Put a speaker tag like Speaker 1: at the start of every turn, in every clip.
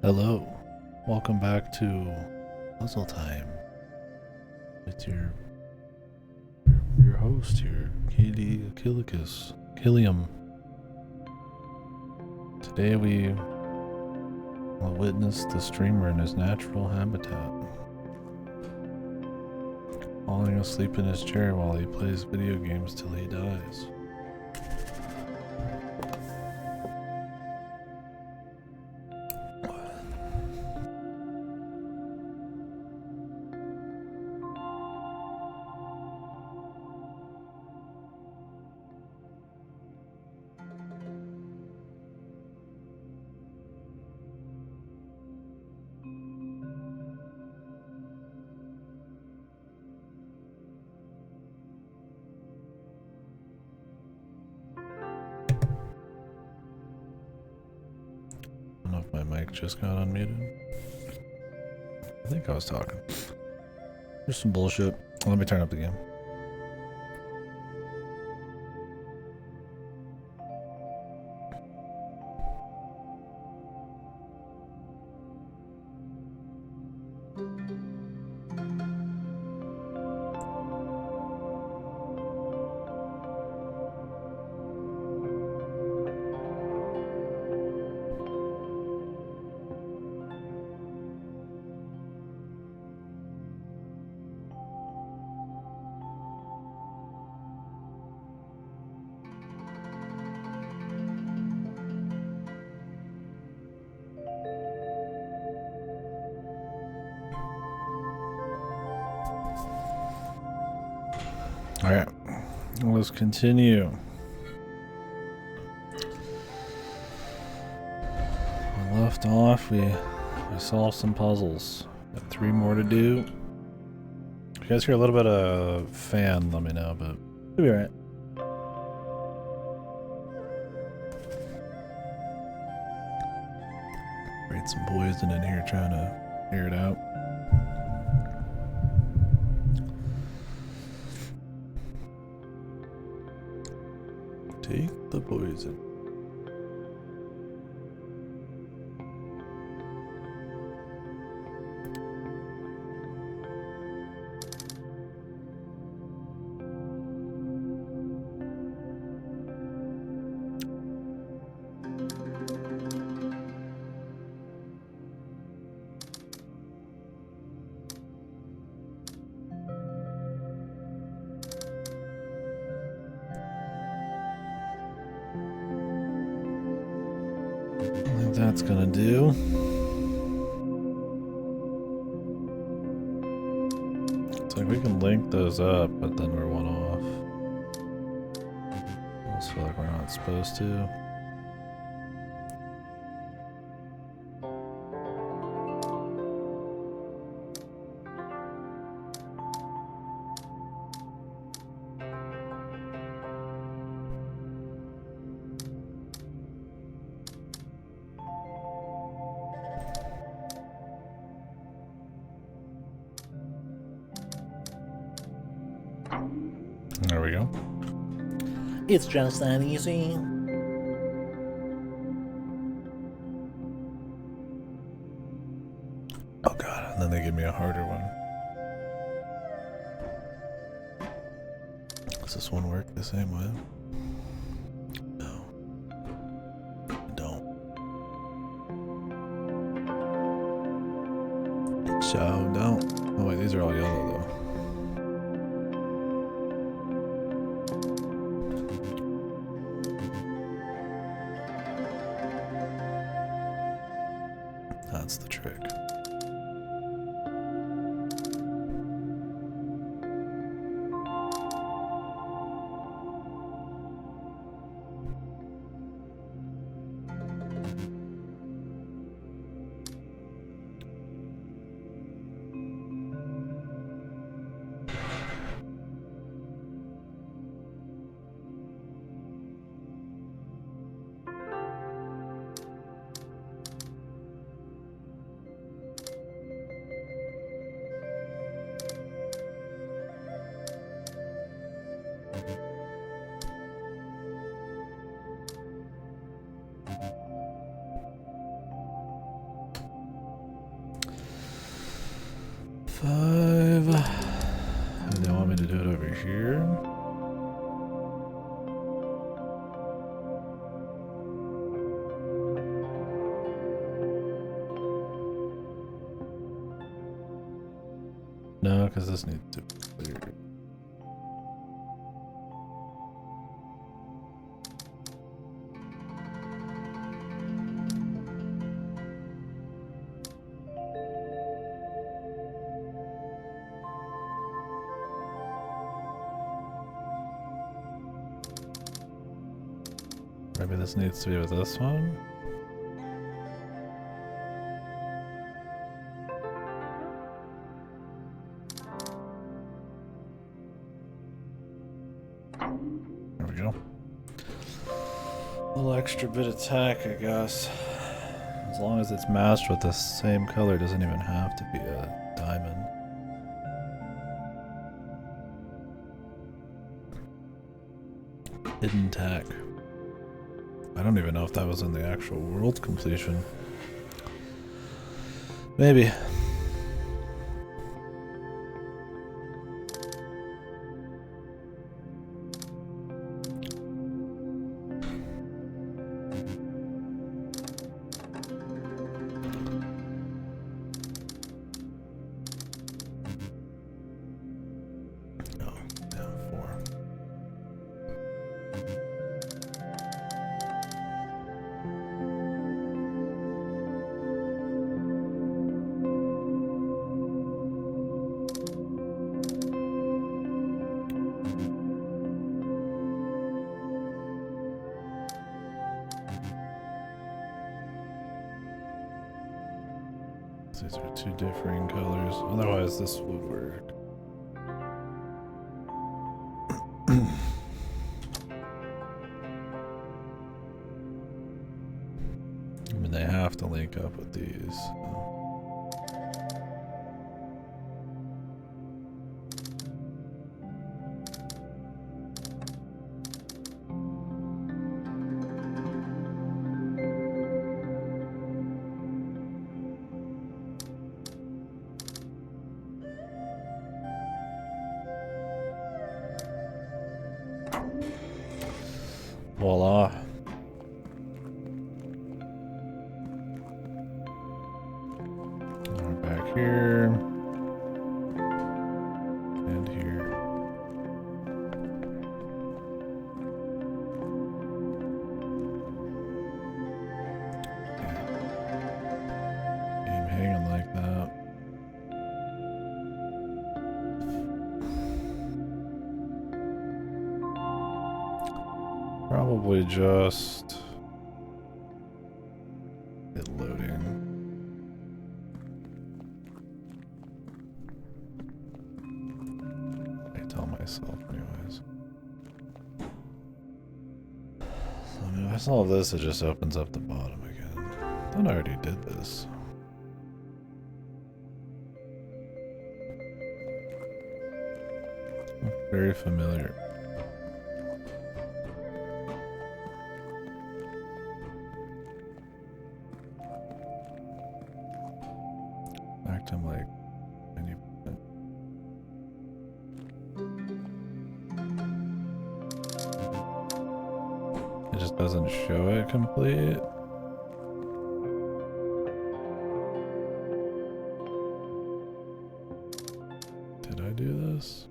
Speaker 1: Hello, welcome back to Puzzle Time with your host here, Killium. Today we will witness the streamer in his natural habitat, falling asleep in his chair while he plays video games till he dies. I don't know if my mic just got unmuted. I think I was talking. There's some bullshit. Let me turn up the game. Alright, let's continue. We left off, we solved some puzzles. Got 3 more to do. If you guys hear a little bit of fan, let me know, but it'll be alright. Sprayed some poison in here trying to air it out. Take the poison. That's gonna do. It's like we can link those up, but then we're one off. I almost feel like we're not supposed to. There we go.
Speaker 2: It's just that easy.
Speaker 1: Oh god, and then they give me a harder one. Does this one work the same way? No. It don't. So don't. Oh wait, these are all yellow though. That's the trick. 5. And they want me to do it over here. No, because this needs to be clear. Maybe this needs to be with this one. There we go. A little extra bit of tack, I guess. As long as it's matched with the same color, it doesn't even have to be a diamond. Hidden tack. I don't even know if that was in the actual world completion. Maybe. These are two differing colors, otherwise this would work. I mean, they have to link up with these. Voila. We're back here. And here. Game hanging like that. Probably just it loading. I tell myself anyways. So I mean, if I solve this, it just opens up the bottom again. I thought I already did this. Very familiar. I'm like 90%. It just doesn't show it complete. Did I do this?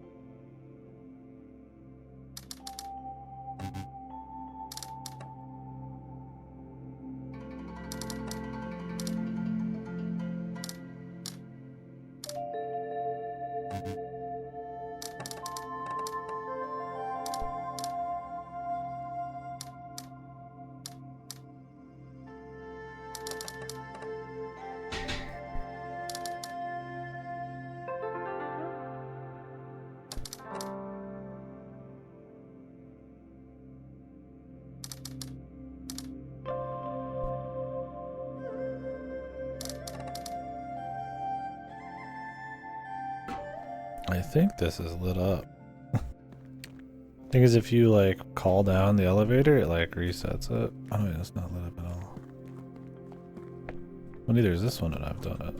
Speaker 1: I think this is lit up. Thing is, if you like call down the elevator, it like resets it. Oh yeah, it's not lit up at all. Well, neither is this one, and I've done it.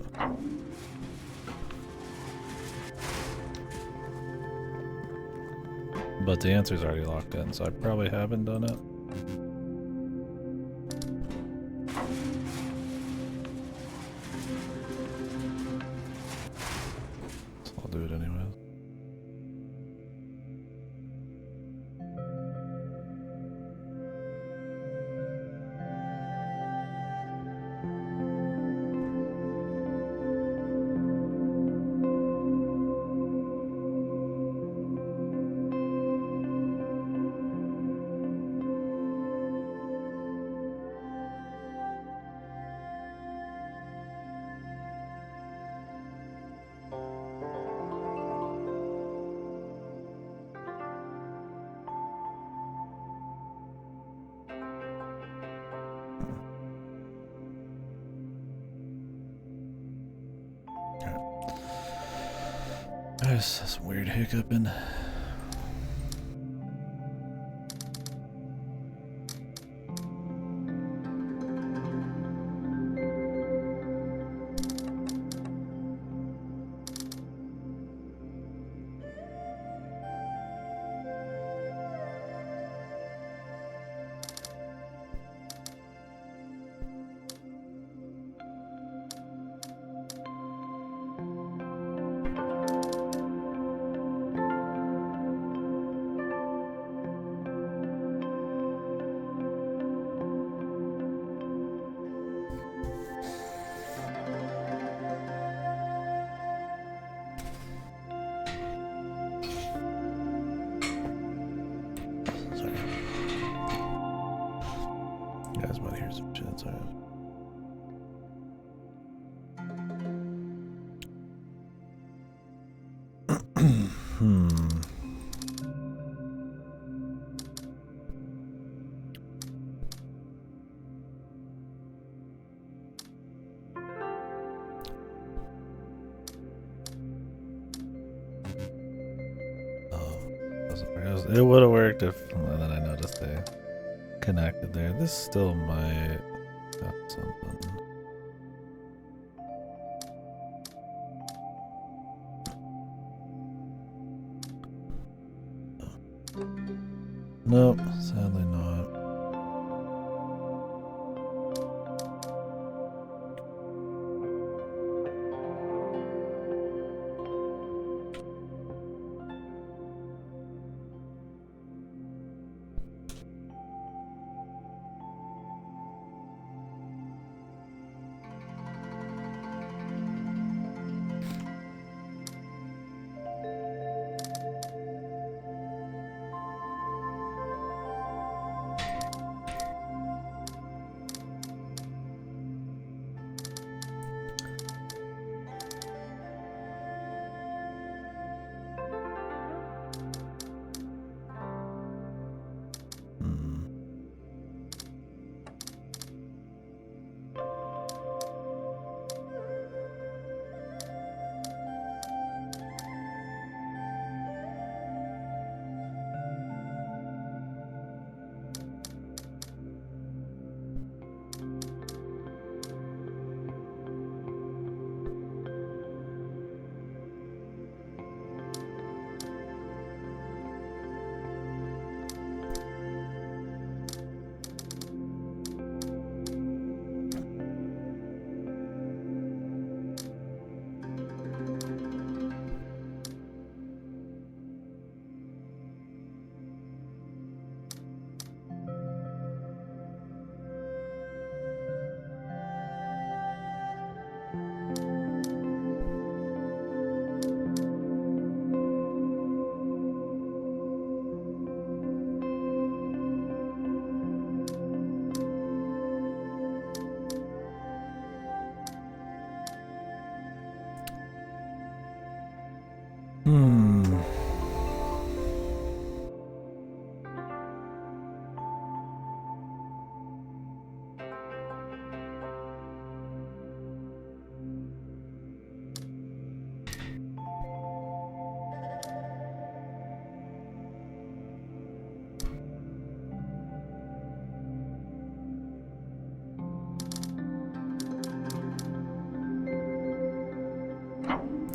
Speaker 1: but the answer's already locked in, so I probably haven't done it. So I'll do it anyways. There's some weird hiccuping. You guys might hear some shit. Sorry. It would have worked if, and then I noticed they connected there. This still might have something. Nope, sadly not.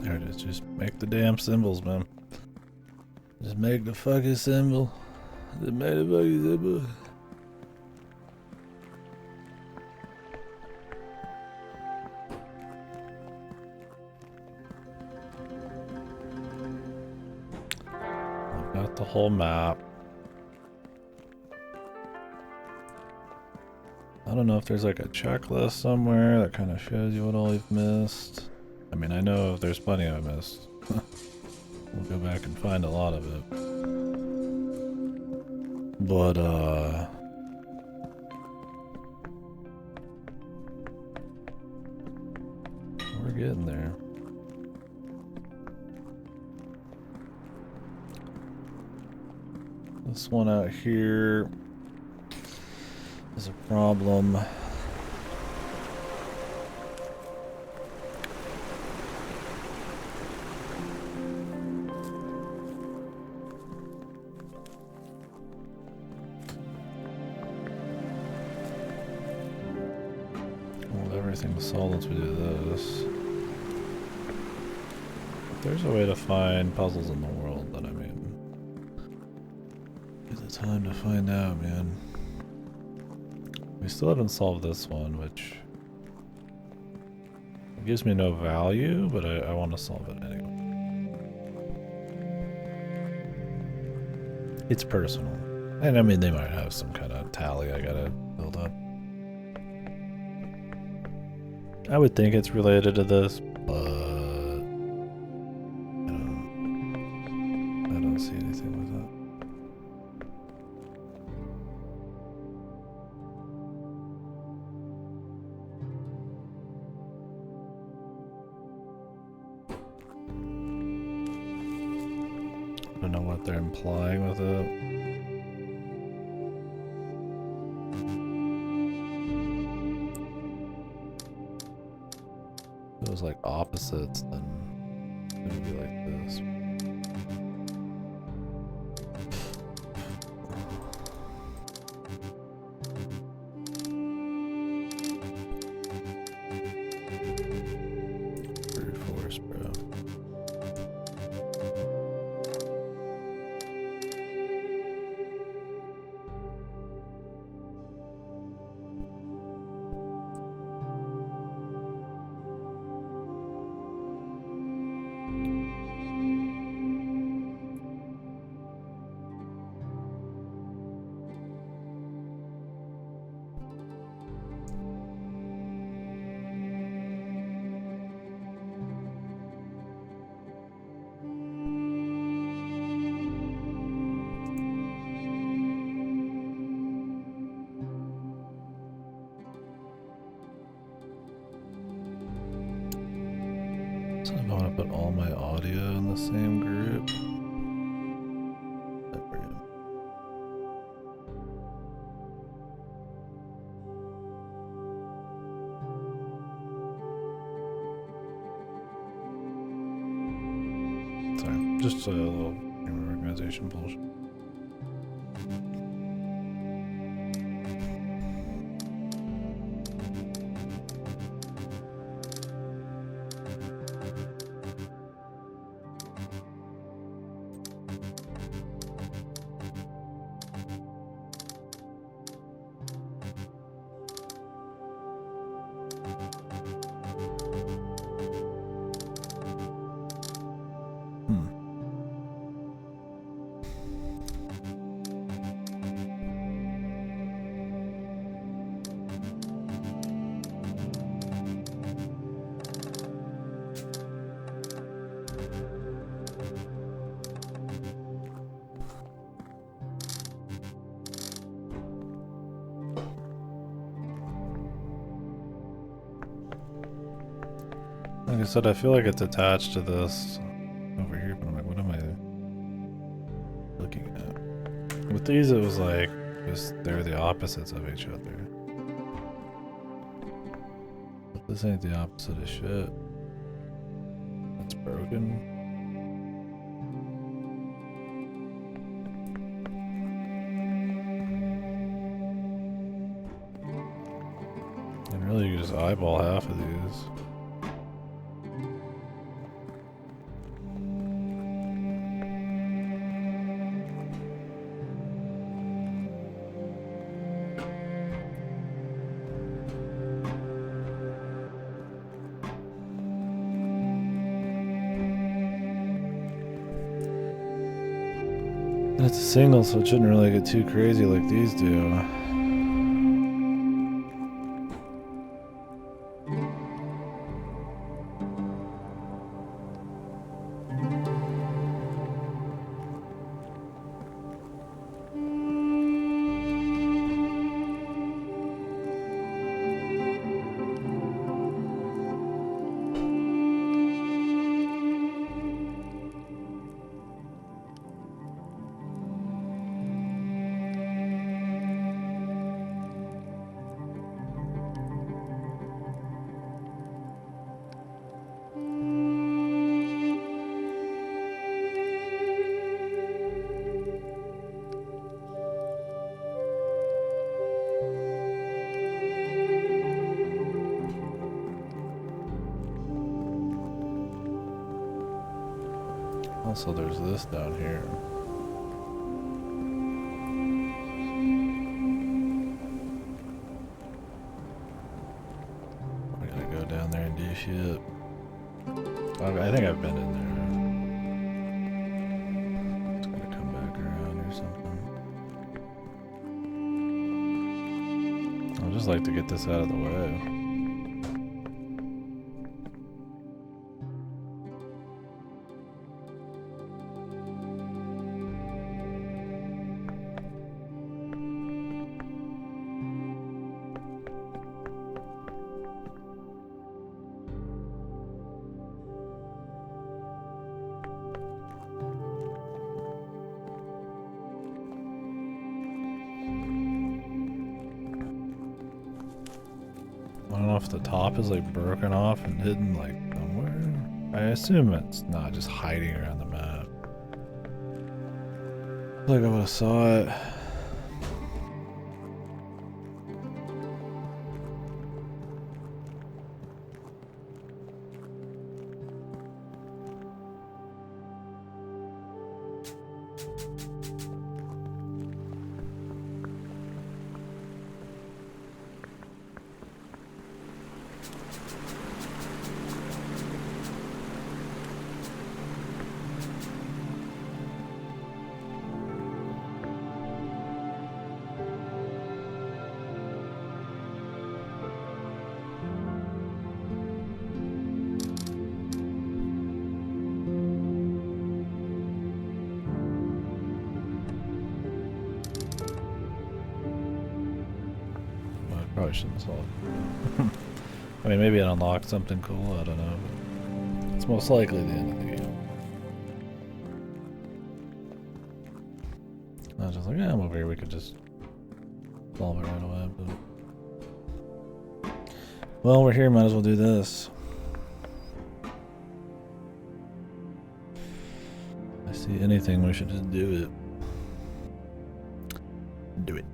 Speaker 1: There it is. Just make the damn symbols, man. Just make the fucking symbol. Just make the fucking symbol. I've got the whole map. I don't know if there's like a checklist somewhere that kind of shows you what all you've missed. I mean, I know there's plenty I missed. We'll go back and find a lot of it. But, we're getting there. This one out here is a problem. Well, everything's solid, we do this. If there's a way to find puzzles in the world, then I mean, it's the time to find out, man. We still haven't solved this one, which gives me no value, but I want to solve it anyway. It's personal. And I mean, they might have some kind of tally I gotta build up. I would think it's related to this, but I don't see anything with that. I don't know what they're implying with it. If it was like opposites, then it would be like this. Brute force, bro. So I want to put all my audio in the same group. Separate. Sorry, just a little organization bullshit. Like I said, I feel like it's attached to this over here, but I'm like, what am I looking at? With these, it was like, they're the opposites of each other. But this ain't the opposite of shit. That's broken. And really, you just eyeball half of these. And it's a single, so it shouldn't really get too crazy like these do. Also, there's this down here. We're gonna go down there and do shit. I think I've been in there. It's gonna come back around or something. I'd just like to get this out of the way. I don't know if the top is like broken off and hidden like somewhere. I assume it's not just hiding around the map. Like I would have saw it. Probably shouldn't solve it. I mean, maybe it unlocks something cool, I don't know. But it's most likely the end of the game. I was just like, yeah, I'm over here, we could just solve it right away. But well, we're here, might as well do this. I see anything, we should just do it. Do it.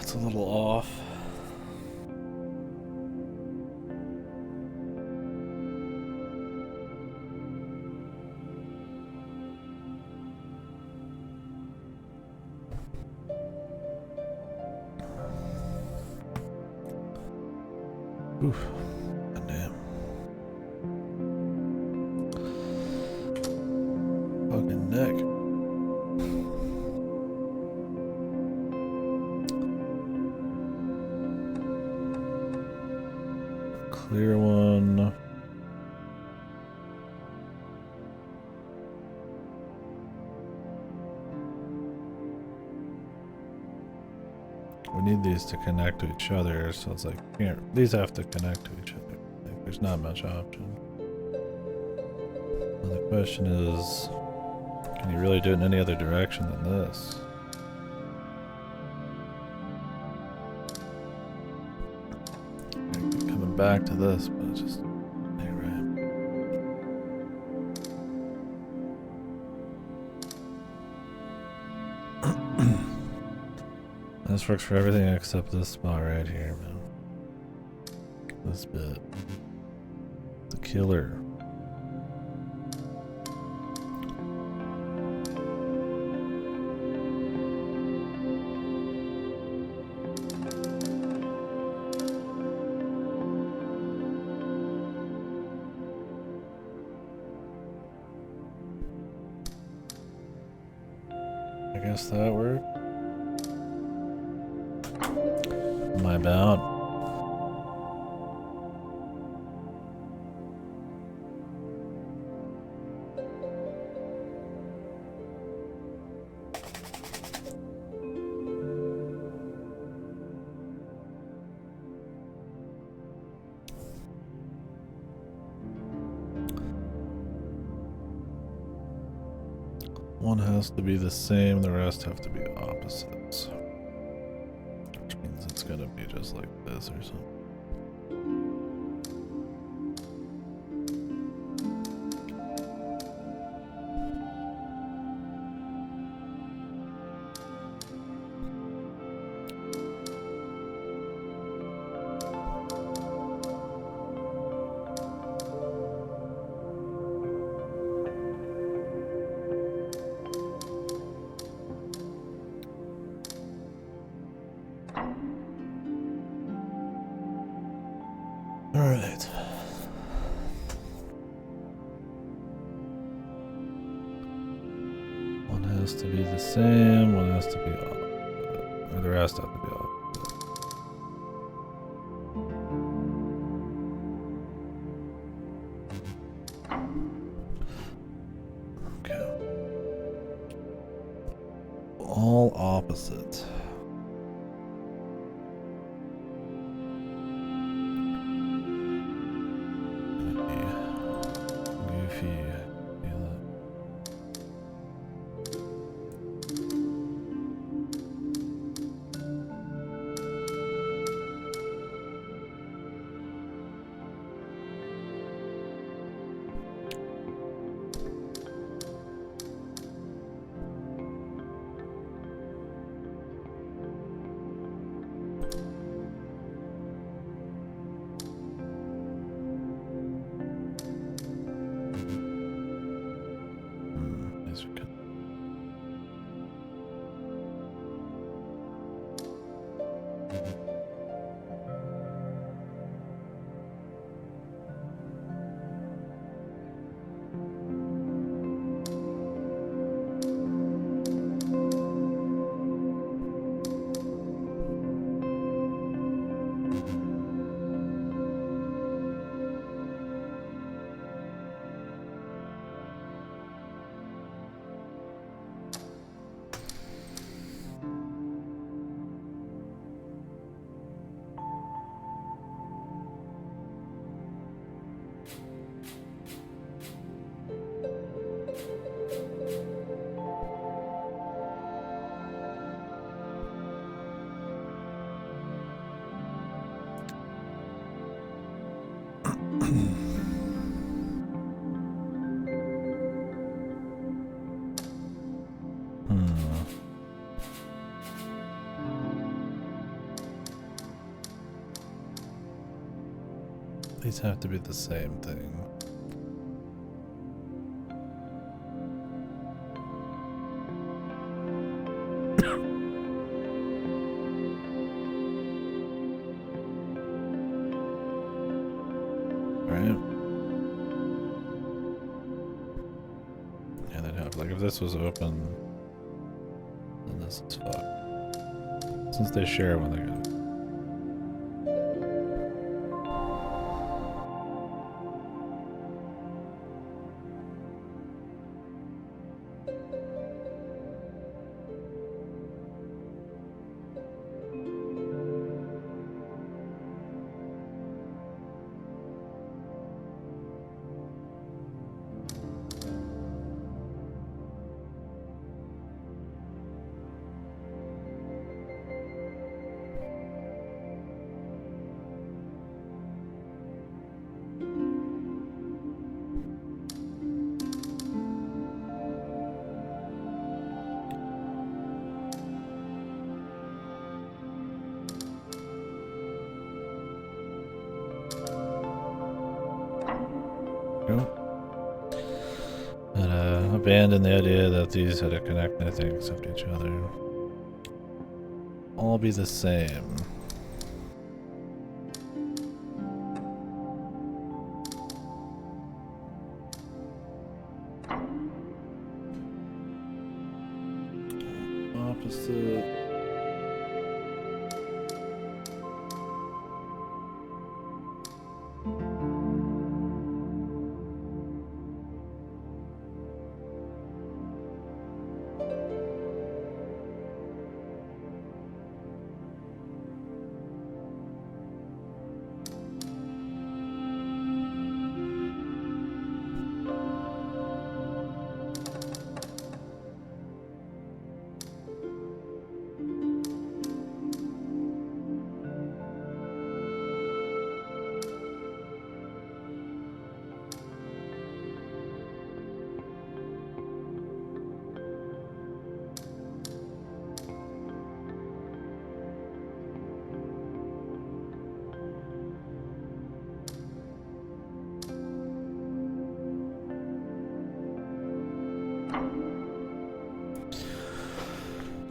Speaker 1: It's a little off. Oof. God damn. Fucking neck. Clear one. We need these to connect to each other, so it's like, here, these have to connect to each other. Like, there's not much option. Well, the question is, can you really do it in any other direction than this? I keep coming back to this, but it's just ain't right. This works for everything except this spot right here, man. This bit. The killer. I guess that worked. My bad. One has to be the same, the rest have to be opposites. Which means it's gonna be just like this or something. Alright. One has to be the same, one has to be opposite. Or the rest have to be opposite. Okay. All opposite. These have to be the same thing. right? Yeah, they'd have, like, if this was open, then this is fucked. Since they share one, they're gonna. But abandon the idea that these had to connect anything except each other. All be the same. Opposite.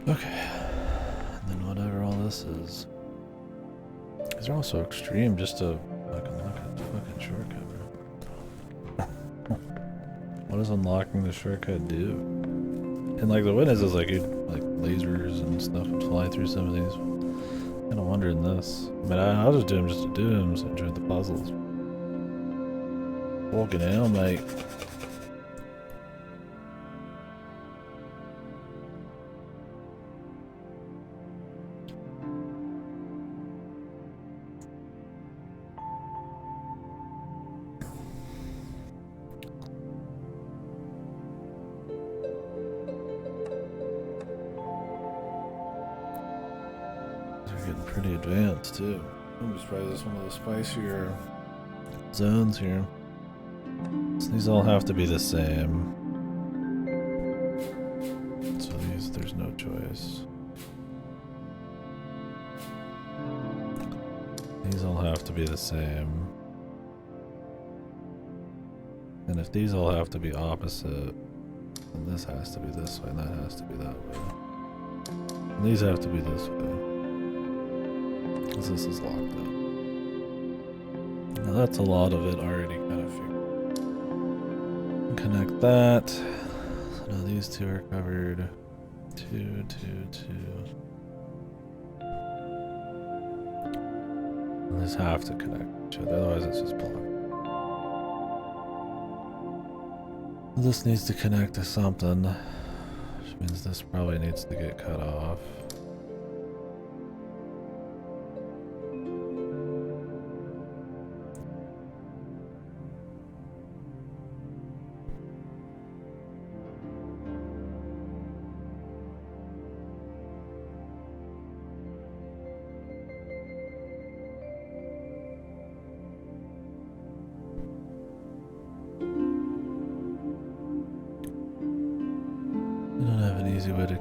Speaker 1: Okay, and then whatever all this is. These are all so extreme just to fucking look at the fucking shortcut, bro. What does unlocking the shortcut do? And like the witness is like, like lasers and stuff would fly through some of these. I'm kinda wondering this. I mean, I'll just do them just to do them, so enjoy the puzzles. Fucking hell, mate. Pretty advanced too. I'm surprised it's one of the spicier zones here. So these all have to be the same. So these, there's no choice. These all have to be the same. And if these all have to be opposite, then this has to be this way and that has to be that way. And these have to be this way. Because this is locked up. Now that's a lot of it already kind of figured. Connect that. So now these two are covered. 2, 2, 2. And these have to connect each other, otherwise it's just blocked. This needs to connect to something, which means this probably needs to get cut off.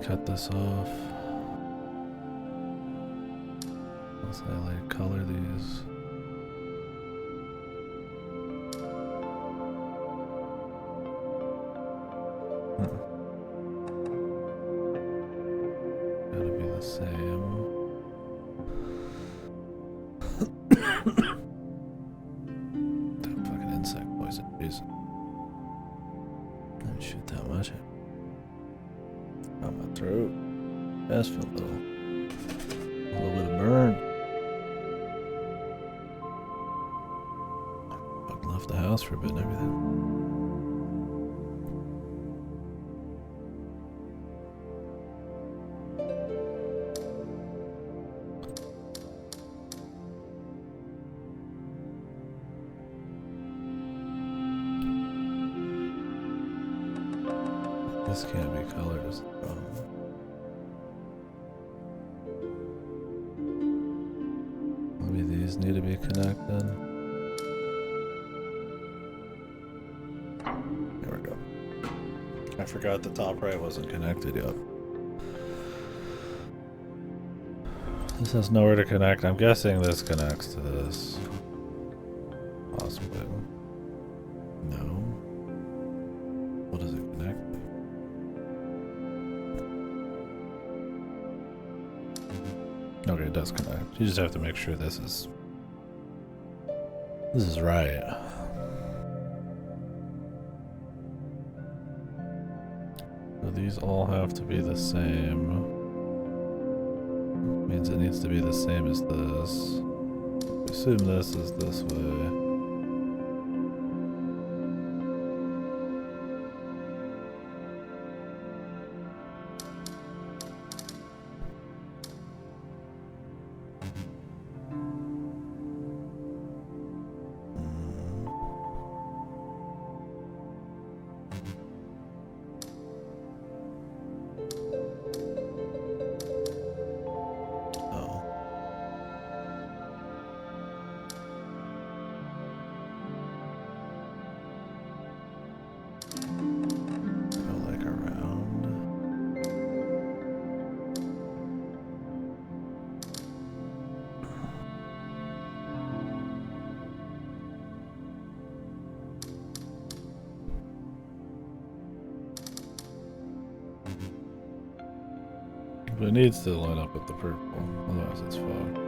Speaker 1: Cut this off. Let's say I like color these. Gotta be the same. That fucking throat. That's felt a little bit of burn. Fucking left the house for a bit and everything. This can't be colored is the problem. Maybe these need to be connected. There we go. I forgot the top right wasn't connected yet. This has nowhere to connect. I'm guessing this connects to this. Possibly. No. What does it connect to? Okay, it does connect. You just have to make sure this is right. So these all have to be the same. Means it needs to be the same as this. Assume this is this way. But it needs to line up with the purple, otherwise it's fucked.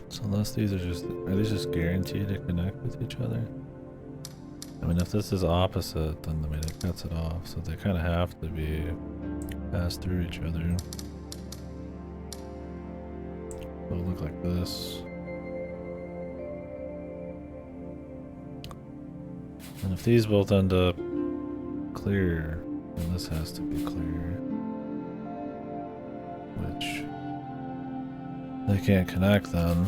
Speaker 1: So unless these are these just guaranteed to connect with each other? I mean, if this is opposite, then I mean it cuts it off, so they kind of have to be passed through each other. It'll look like this. And if these both end up clear, then this has to be clear. Which they can't connect then.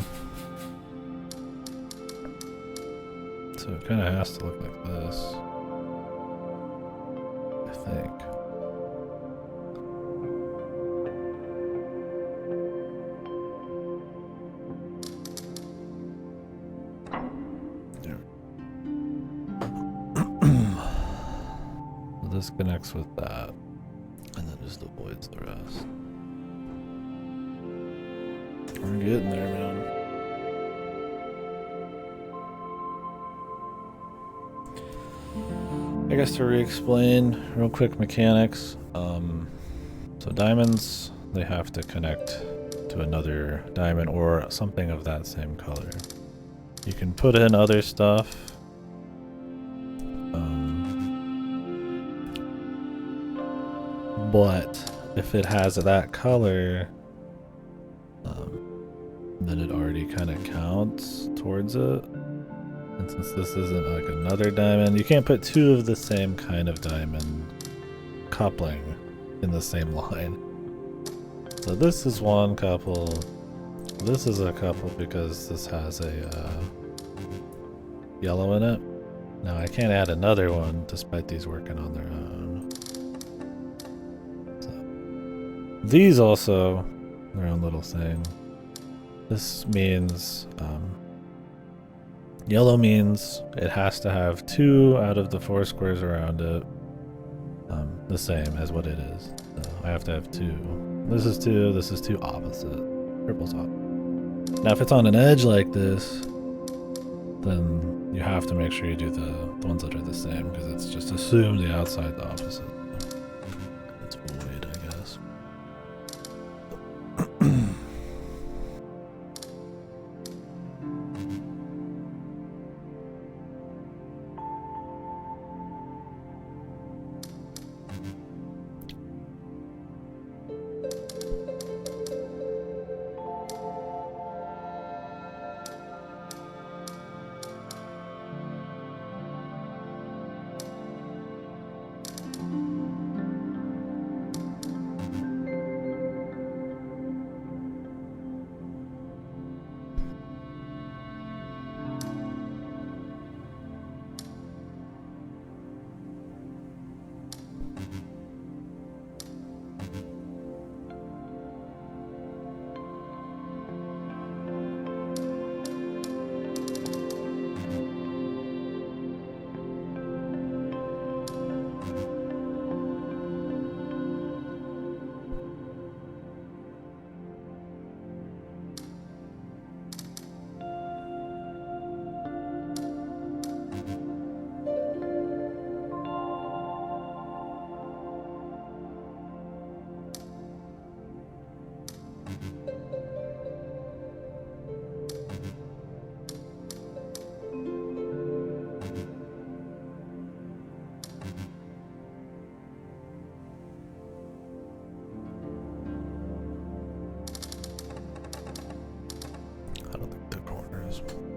Speaker 1: So it kind of has to look like this, I think. There. So this connects with that, and then just avoids the rest. We're getting there, man. I guess to re-explain real quick mechanics. So diamonds, they have to connect to another diamond or something of that same color. You can put in other stuff. But if it has that color, then it already kind of counts towards it. And since this isn't like another diamond, you can't put two of the same kind of diamond coupling in the same line. So this is one couple, this is a couple because this has a yellow in it. Now I can't add another one despite these working on their own. So these also, their own little thing. This means, yellow means it has to have 2 out of the 4 squares around it the same as what it is. I have to have 2. This is 2 opposite. Triple top. Now if it's on an edge like this, then you have to make sure you do the ones that are the same, because it's just assumed the outside the opposite. It's void, I guess.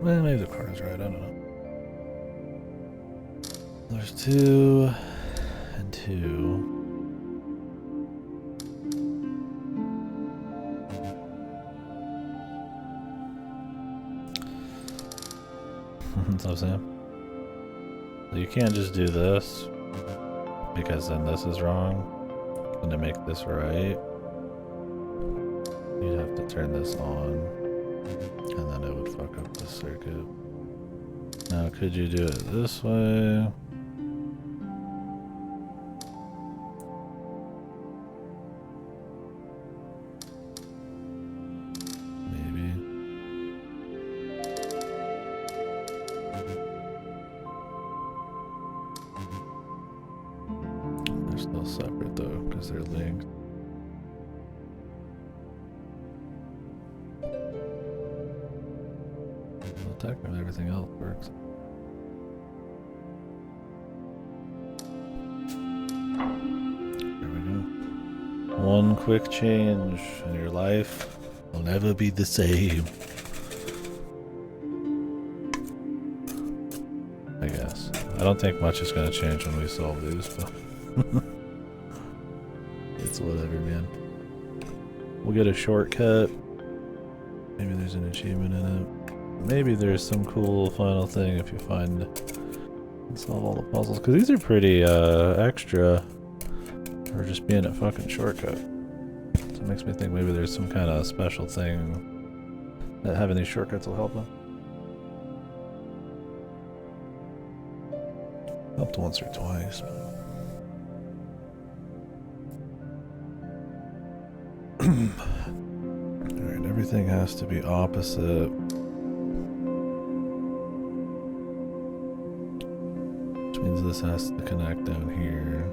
Speaker 1: Well, maybe the corner's right, I don't know. There's 2 and 2. That's what I'm saying. You can't just do this, because then this is wrong. And to make this right, you'd have to turn this on, and then it would fuck up the circuit. Now, could you do it this way? Maybe. They're still separate though, because they're linked. Well, technically everything else works. There we go. One quick change and your life will never be the same. I guess. I don't think much is going to change when we solve these, but it's whatever, man. We'll get a shortcut. Maybe there's an achievement in it. Maybe there's some cool final thing if you find and solve all the puzzles. Because these are pretty extra for just being a fucking shortcut. So it makes me think maybe there's some kind of special thing that having these shortcuts will help them. Helped once or twice. Alright, everything has to be opposite. Which means this has to connect down here.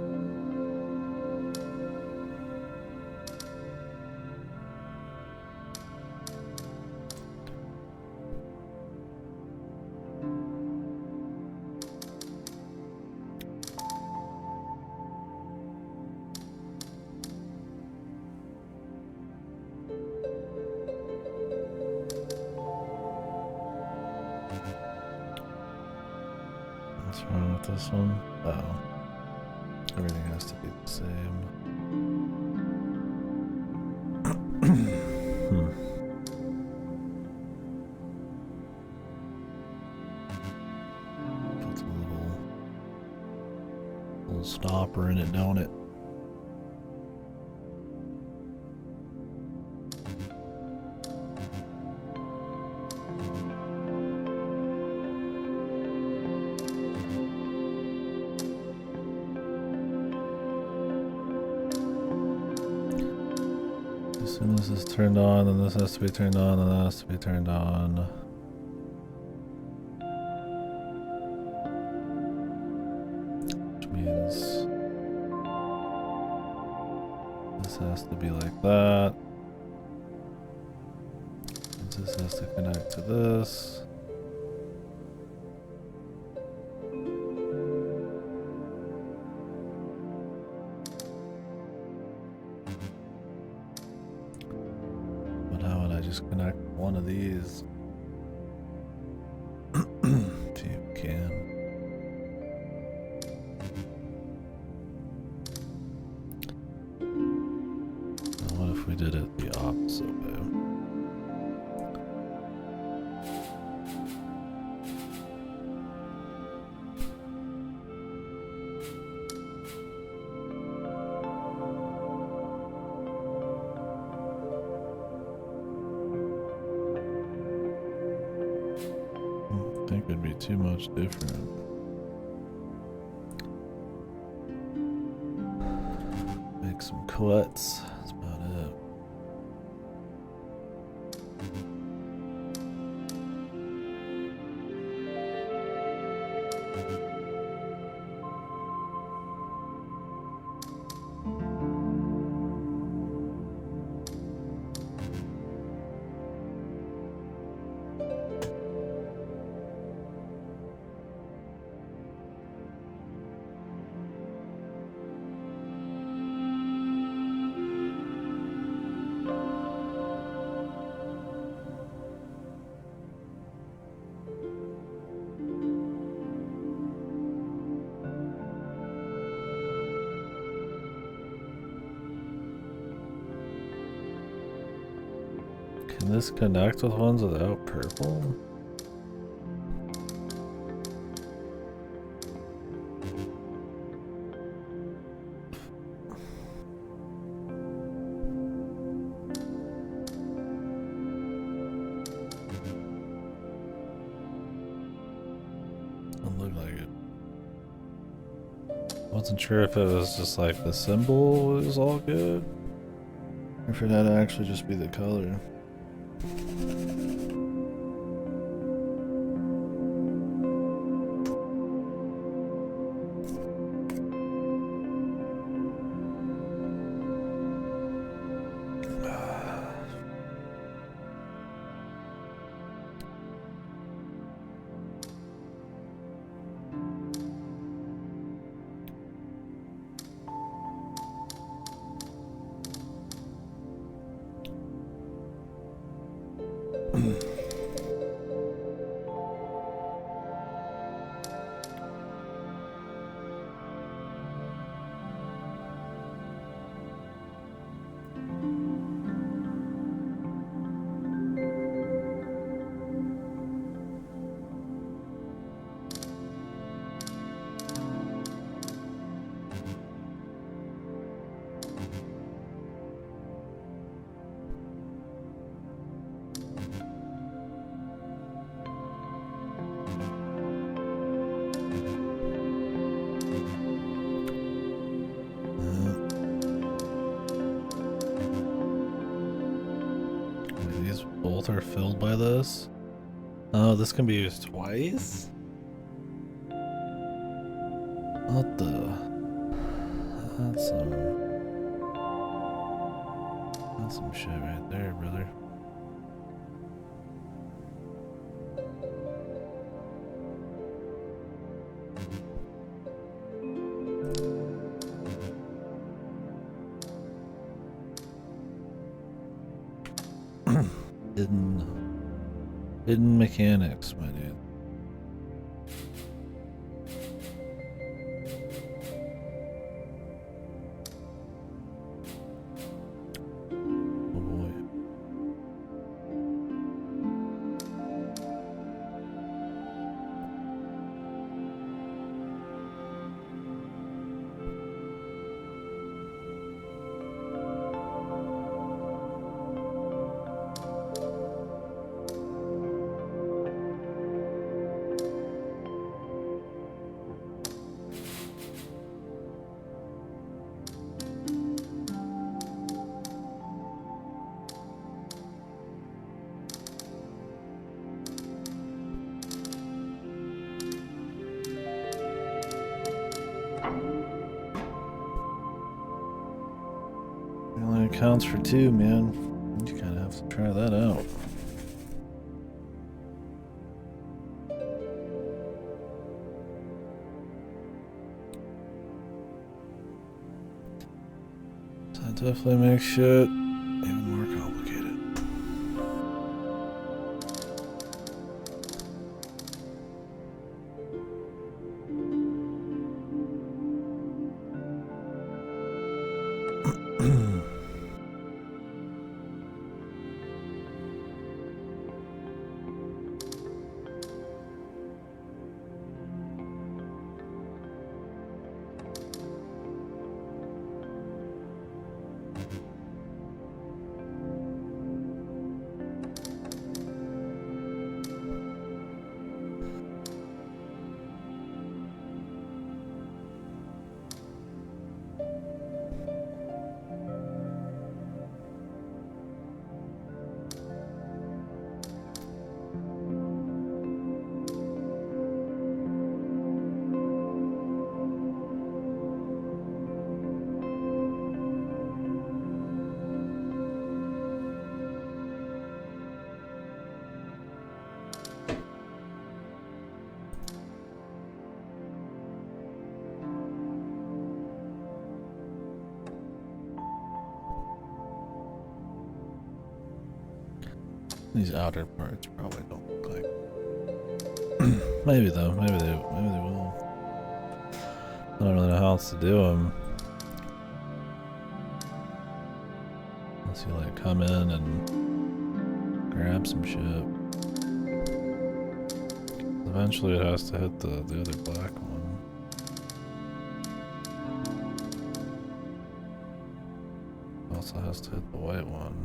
Speaker 1: What's wrong with this one? Oh. Everything has to be the same. Puts a little stopper in it, don't it? As soon as this is turned on, then this has to be turned on, and that has to be turned on. Which means this has to be like that. And this has to connect to this. But how would I just connect one of these? If you can. Now what if we did it the opposite way? I think it'd be too much different. Make some cuts. That's about it. Can this connect with ones without purple? Doesn't look like it. Wasn't sure if it was just like the symbol was all good, or if it had to actually just be the color. Both are filled by this. Oh, this can be used twice? What the? That's some shit right there, brother. Hidden mechanics, my dude. Oh boy. counts for 2, man. You kind of have to try that out. So that definitely makes shit even more complicated. These outer parts probably don't look like. Maybe though. Maybe they will. I don't really know how else to do them. Unless you like come in and grab some shit. Eventually, it has to hit the other black one. It also has to hit the white one.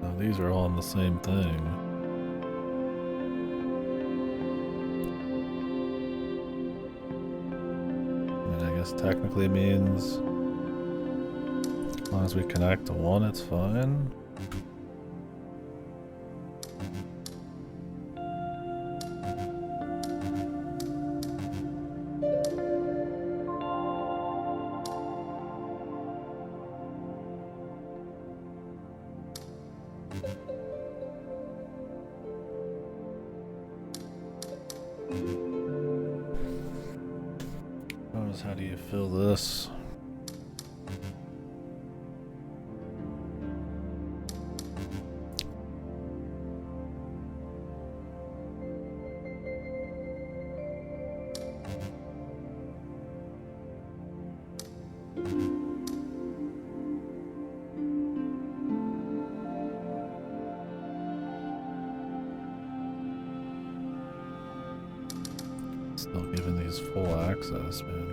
Speaker 1: Now these are all on the same thing. I mean, I guess technically means as long as we connect to one, it's fine. How do you fill this? Still giving these full access, man.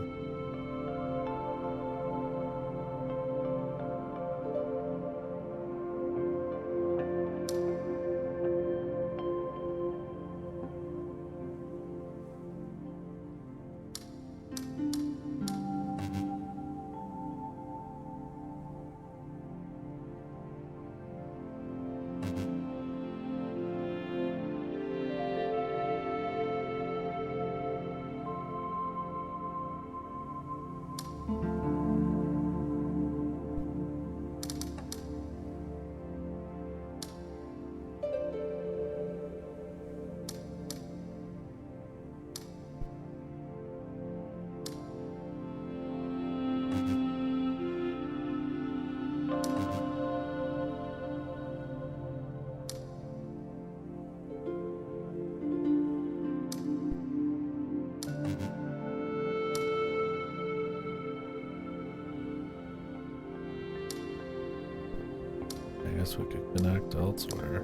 Speaker 1: I guess we could connect elsewhere.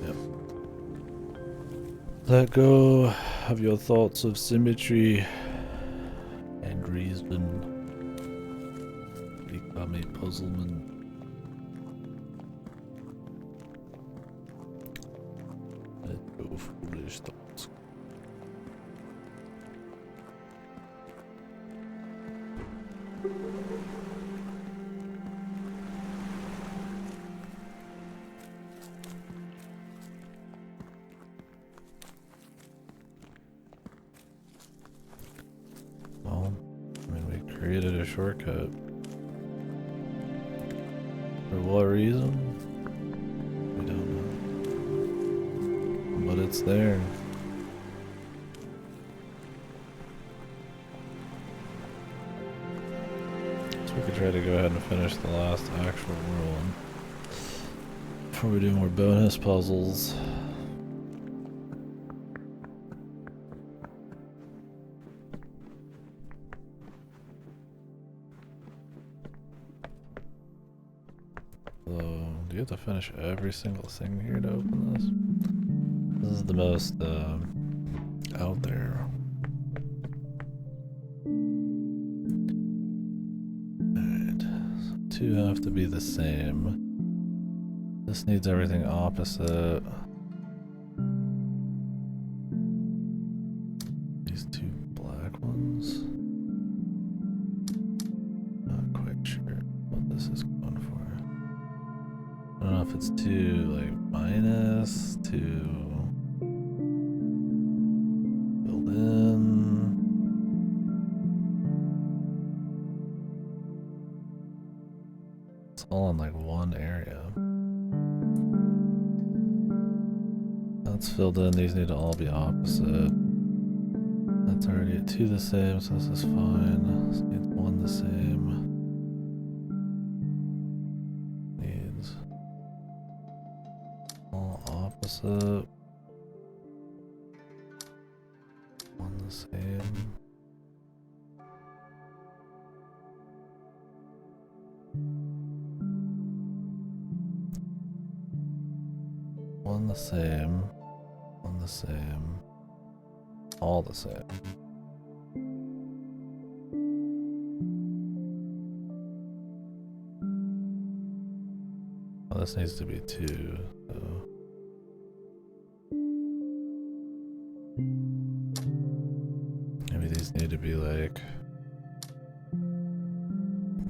Speaker 1: Yep. Let go of your thoughts of symmetry and reason. Become a puzzlement. Let go of foolish thoughts. created a shortcut. For what reason? We don't know. But it's there. So we could try to go ahead and finish the last actual world before we do more bonus puzzles. Although, do you have to finish every single thing here to open this? This is the most out there. Alright, so 2 have to be the same. This needs everything opposite. These 2 black ones. Not quite sure what this is going for. I don't know if it's 2 like minus, 2 build in. It's all in like one area. That's filled in, these need to all be opposite. That's already at 2 the same, so this is fine. This needs 1 the same. Needs all opposite. 1 the same. One the same. One the same. All the same. Oh, this needs to be 2, so. Maybe these need to be like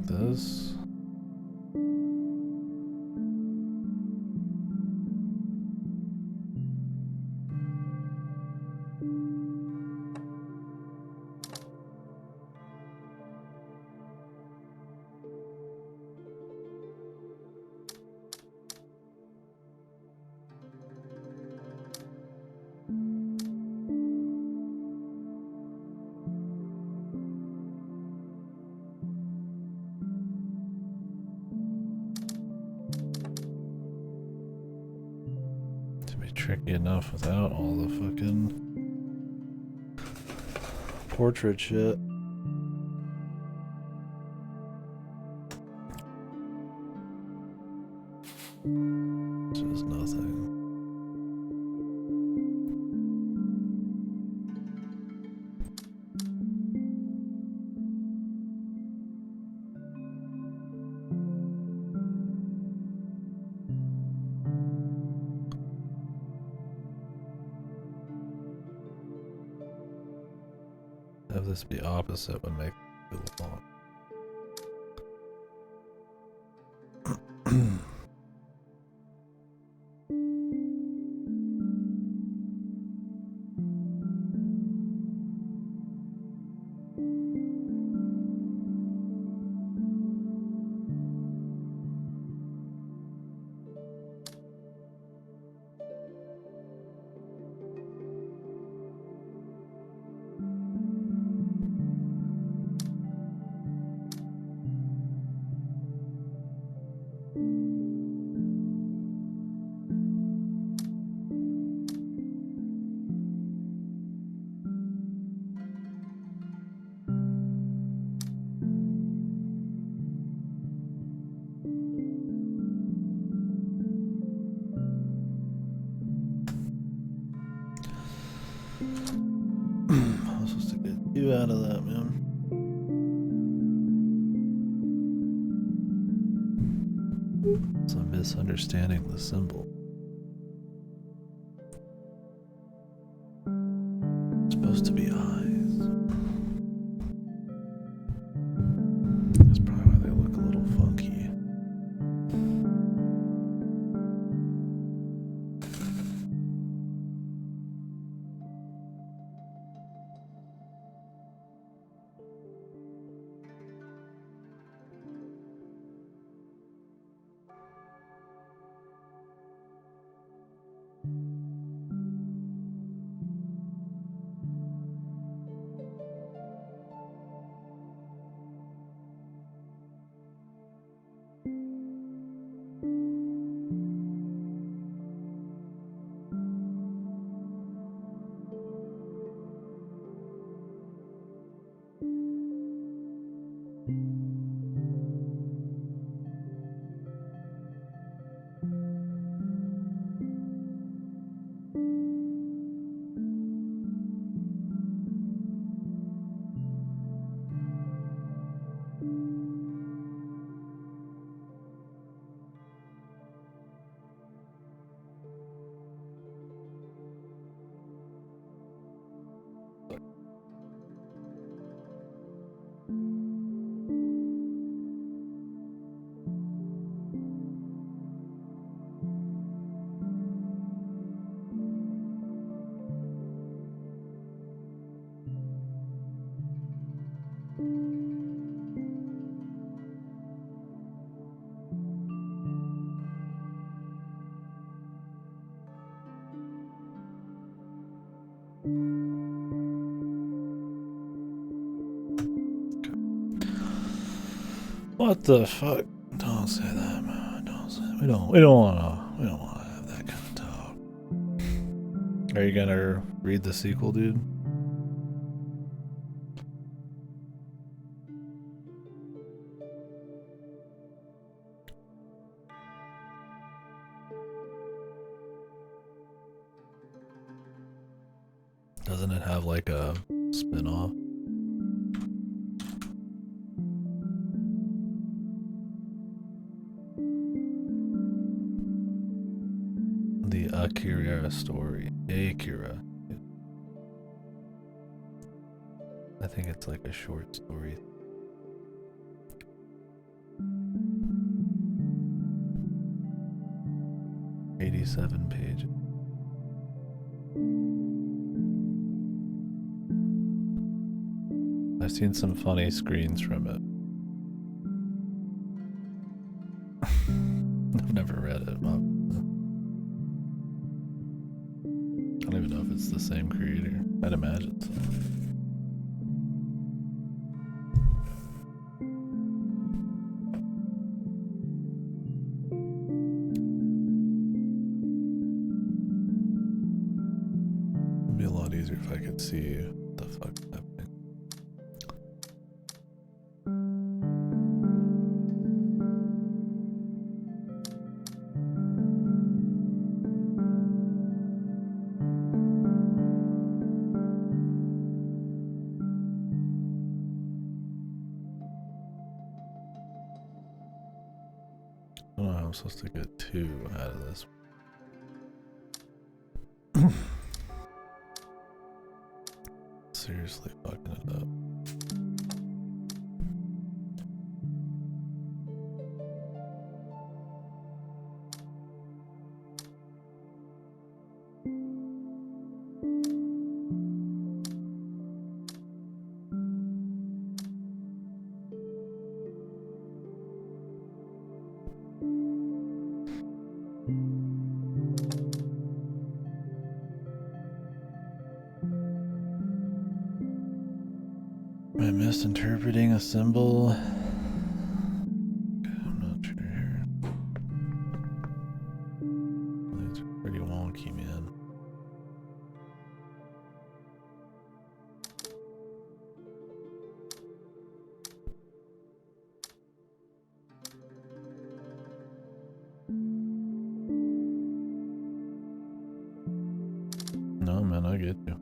Speaker 1: this. Tricky enough without all the fucking portrait shit. It's just nothing. Have this be opposite would make it long. I was supposed to get you out of that, man. So I'm misunderstanding the symbol. It's supposed to be eyes. That's probably why they look a little funky. What the fuck? Don't say that, man. Don't say that. We don't wanna have that kind of talk. Are you gonna read the sequel, dude? Doesn't it have like a spin-off? The Akira story. Akira. I think it's like a short story. "87 pages. I've seen some funny screens from it. I've never read it. I don't even know if it's the same creator. I'd imagine so. It'd be a lot easier if I could see what the fuck's happening. I don't know how I'm supposed to get 2 out of this. Seriously fucking it up. Am I misinterpreting a symbol? I'm not sure here. It's pretty wonky, man. No, man, I get you.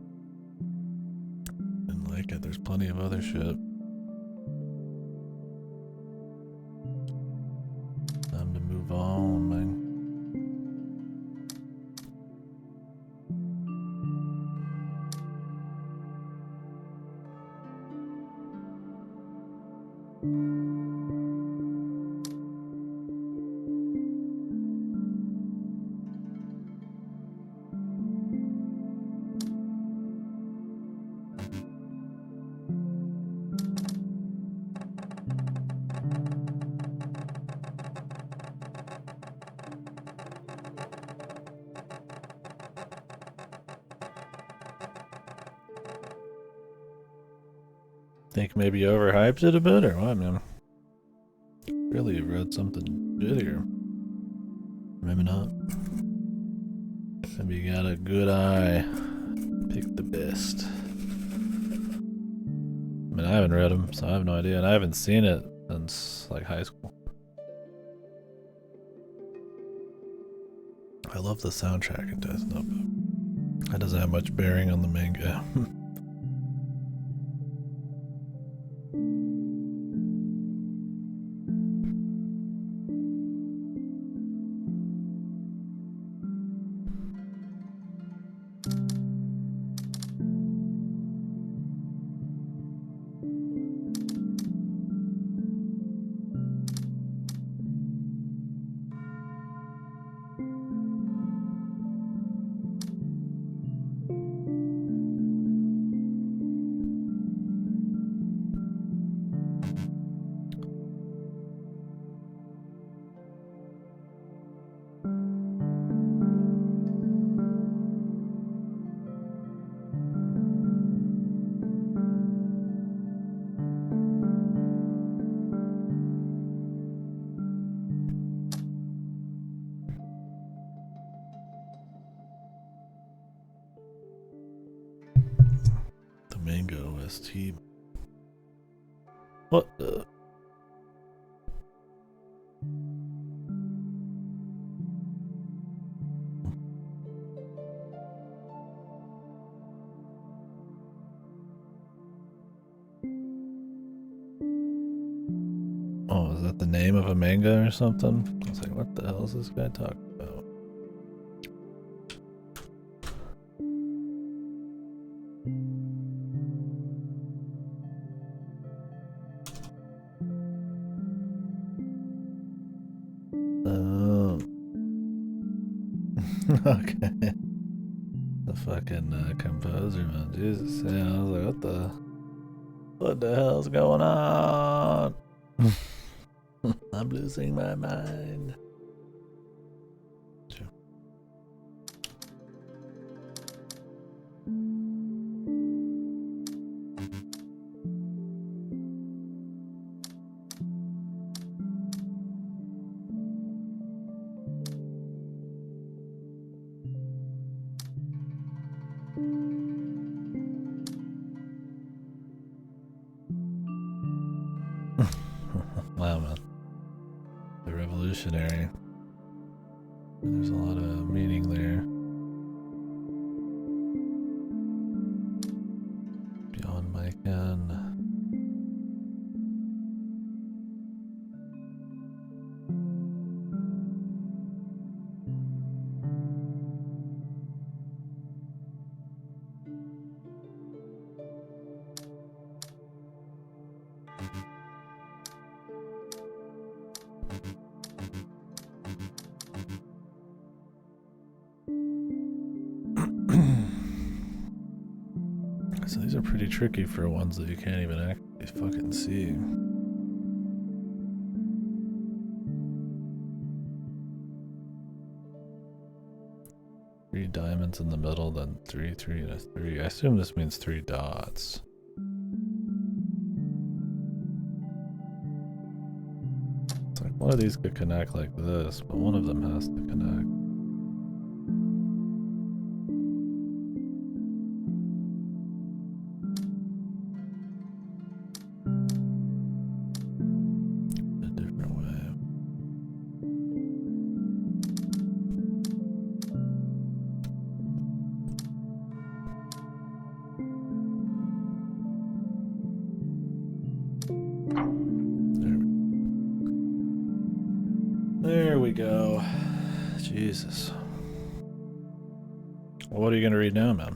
Speaker 1: Didn't like it. There's plenty of other shit. Time to move on, man. Think maybe you overhyped it a bit, or what, man? Really read something good here. Maybe not. Maybe you got a good eye. Pick the best. I mean, I haven't read them, so I have no idea, and I haven't seen it since like high school. I love the soundtrack it does, no, but that doesn't have much bearing on the manga. this team. What the? Oh, is that the name of a manga or something? I was like, what the hell is this guy talking about? Okay. The fucking composer, man. Jesus. Yeah, I was like, what the hell's going on? I'm losing my mind. Sure. Wow, man. The revolutionary. There's a lot of meaning there. Beyond my ken. So these are pretty tricky for ones that you can't even actually fucking see. Three diamonds in the middle, then three, and a three. I assume this means 3 dots. It's like one of these could connect like this, but one of them has to connect. A different way. There we go. Jesus. Well, what are you gonna read now, man?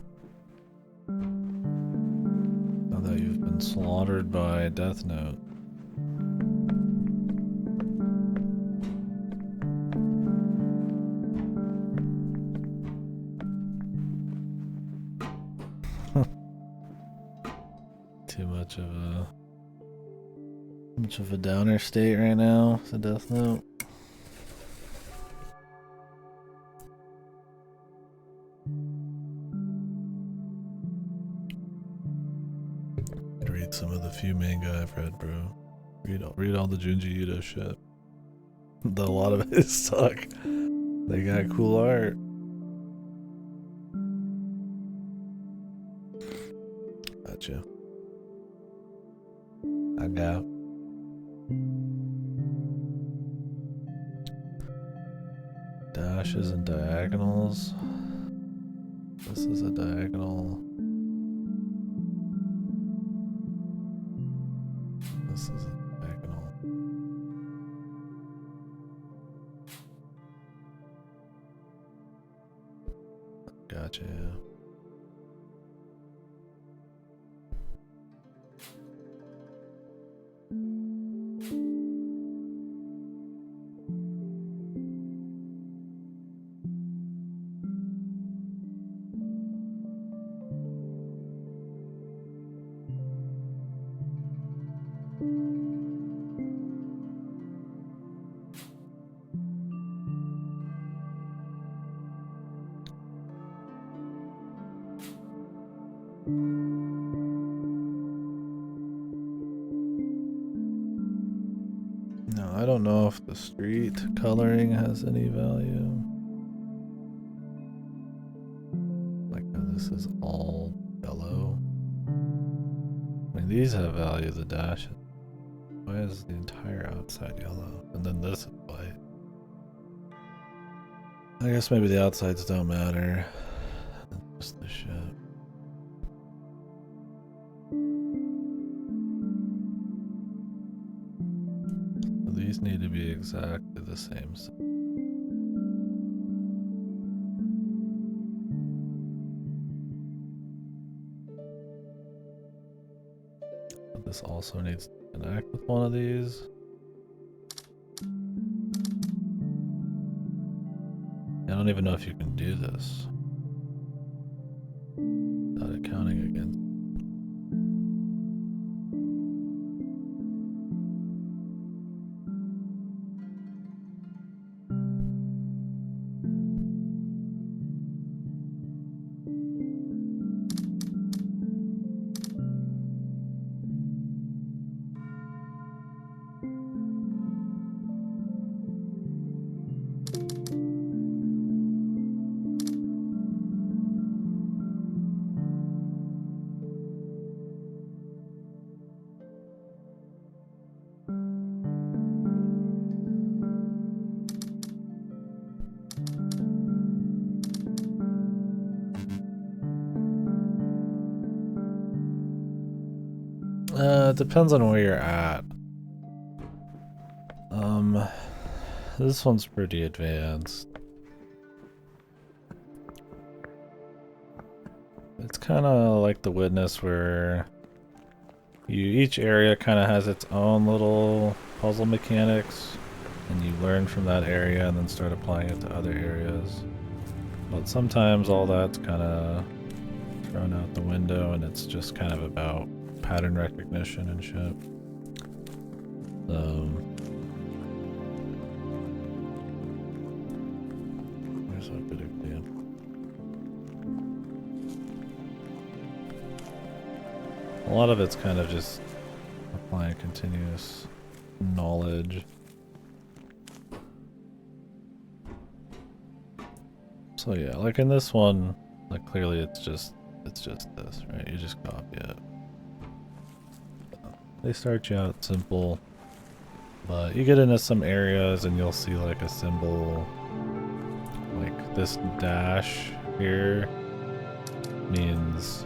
Speaker 1: Now that you've been slaughtered by Death Note. Too much of a downer state right now, the Death Note. Read some of the few manga I've read, bro. Read all the Junji Ito shit. A lot of it suck. They got cool art. Gotcha. I got. Dashes and diagonals. This is a diagonal. This is a diagonal. Gotcha. No, I don't know if the street coloring has any value. Like how this is all yellow. these have value, the dashes. Why is the entire outside yellow? And then this is white. I guess maybe the outsides don't matter. Just the ship. So these need to be exactly the same. But this also needs to connect with one of these. I don't even know if you can do this without accounting against. It depends on where you're at. This one's pretty advanced. It's kind of like the Witness where each area kind of has its own little puzzle mechanics, and you learn from that area and then start applying it to other areas. But sometimes all that's kind of thrown out the window and it's just kind of about pattern recognition and shit. Here's a good example. A lot of it's kind of just applying continuous knowledge. So yeah, like in this one, like clearly it's just this, right? You just copy it. They start you out simple, but you get into some areas and you'll see like a symbol, like this dash here means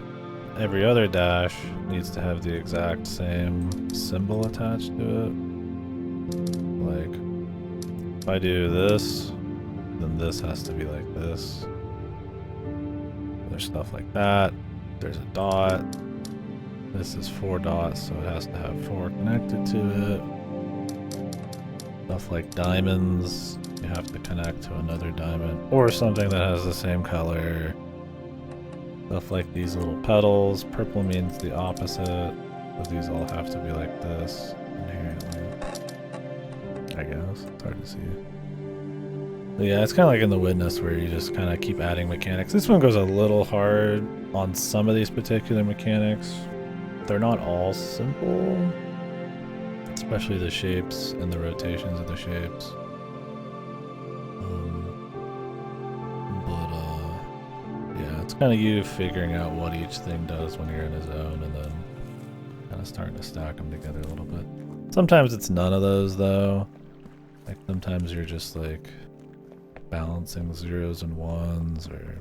Speaker 1: every other dash needs to have the exact same symbol attached to it. Like, if I do this, then this has to be like this. There's stuff like that. There's a dot. This is 4 dots, so it has to have 4 connected to it. Stuff like diamonds, you have to connect to another diamond. Or something that has the same color. Stuff like these little petals. Purple means the opposite. But these all have to be like this inherently. I guess. It's hard to see. But yeah, it's kind of like in The Witness where you just kind of keep adding mechanics. This one goes a little hard on some of these particular mechanics. They're not all simple, especially the shapes and the rotations of the shapes. Yeah, it's kind of you figuring out what each thing does when you're in a zone and then kind of starting to stack them together a little bit. Sometimes it's none of those though. Like sometimes you're just like balancing zeros and ones or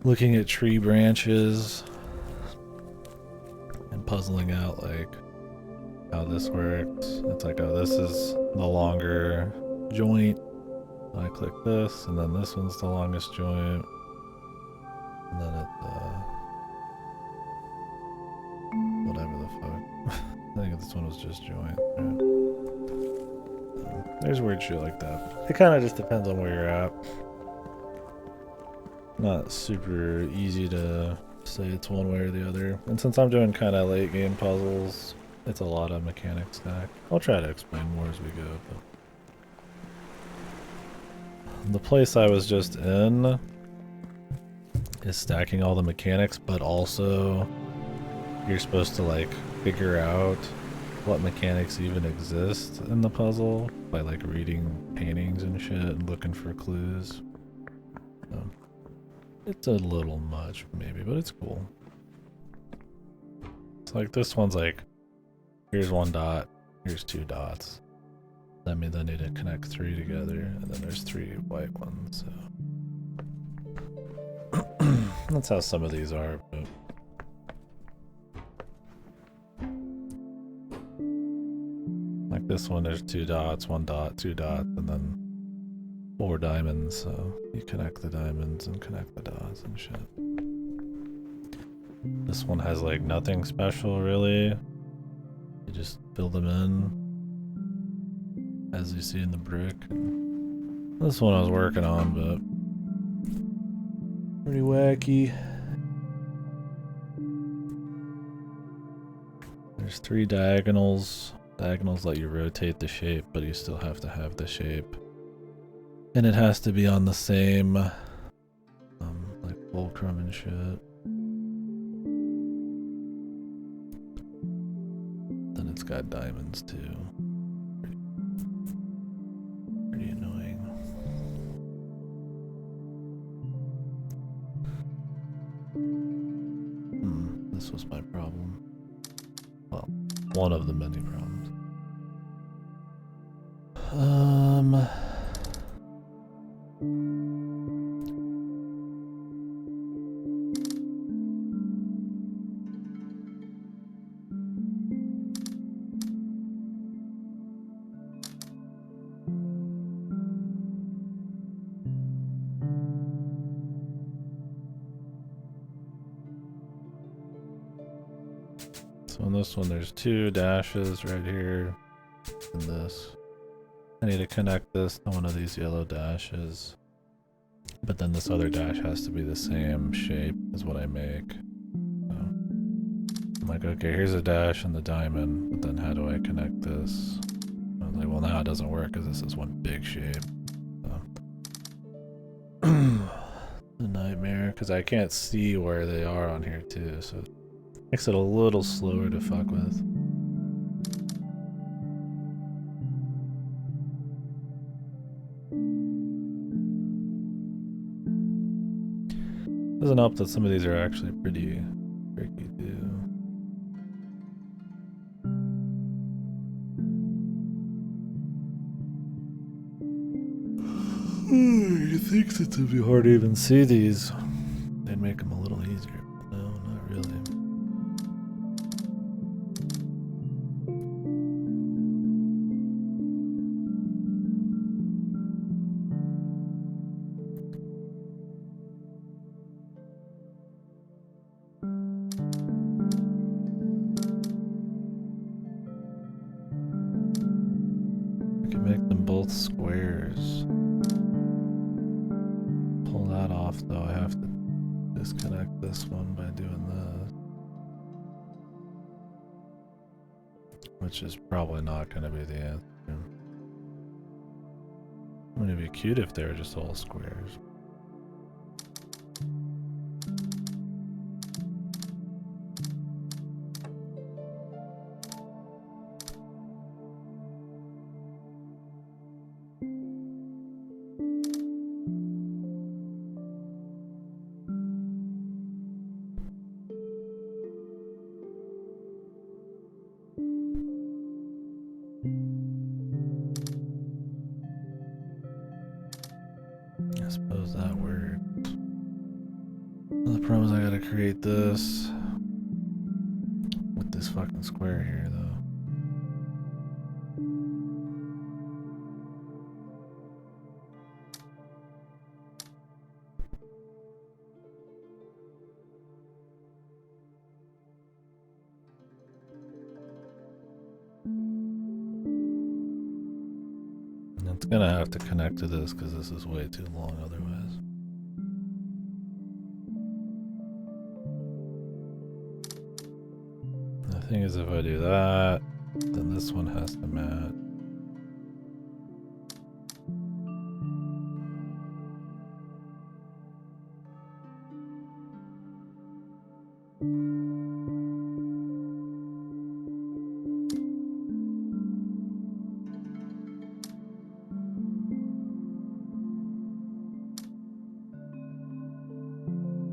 Speaker 1: looking at tree branches and puzzling out like how this works. It's like, oh, this is the longer joint. I click this, and then this one's the longest joint, and then it's whatever the fuck. I think this one was just joint. Yeah. There's weird shit like that. It kind of just depends on where you're at. Not super easy to say it's one way or the other. And since I'm doing kind of late game puzzles, it's a lot of mechanic stack. I'll try to explain more as we go. But the place I was just in is stacking all the mechanics, but also you're supposed to like figure out what mechanics even exist in the puzzle by like reading paintings and shit and looking for clues. So it's a little much maybe, but it's cool. It's like this one's like, here's 1 dot, here's 2 dots. That means I need to connect 3 together, and then there's 3 white ones, so. That's how some of these are, but. Like this one, there's 2 dots, 1 dot, 2 dots, and then 4 diamonds, so you connect the diamonds and connect the dots and shit. This one has like nothing special really. You just fill them in as you see in the brick. And this one I was working on, but pretty wacky. There's 3 diagonals. Diagonals let you rotate the shape, but you still have to have the shape. And it has to be on the same, like fulcrum and shit. Then it's got diamonds too. Pretty annoying. This was my problem. Well, one of the many problems. So in this one there's 2 dashes right here in this. I need to connect this to one of these yellow dashes. But then this other dash has to be the same shape as what I make. So I'm like, okay, here's a dash and the diamond, but then how do I connect this? I was like, well, now it doesn't work because this is one big shape. So. A nightmare, because I can't see where they are on here too, so it makes it a little slower to fuck with. Doesn't help that some of these are actually pretty tricky too. You'd think since it'd be hard to even see these, they'd make them a little easier. But no, not really. I can make them both squares. Pull that off though, I have to disconnect this one by doing this. Which is probably not going to be the answer. I mean, it'd be cute if they were just all squares. I suppose that works. Well, the problem is I gotta create this with this fucking square here, though. And it's gonna have to connect to this because this is way too long otherwise. The thing is, if I do that, then this one has to match.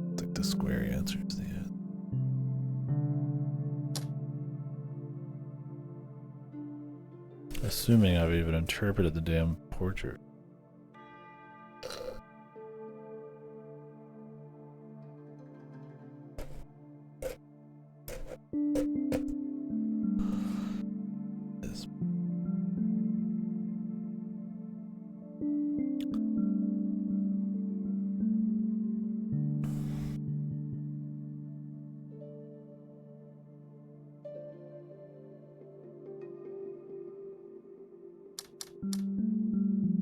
Speaker 1: I think the square answer is the end. Assuming I've even interpreted the damn portrait. This.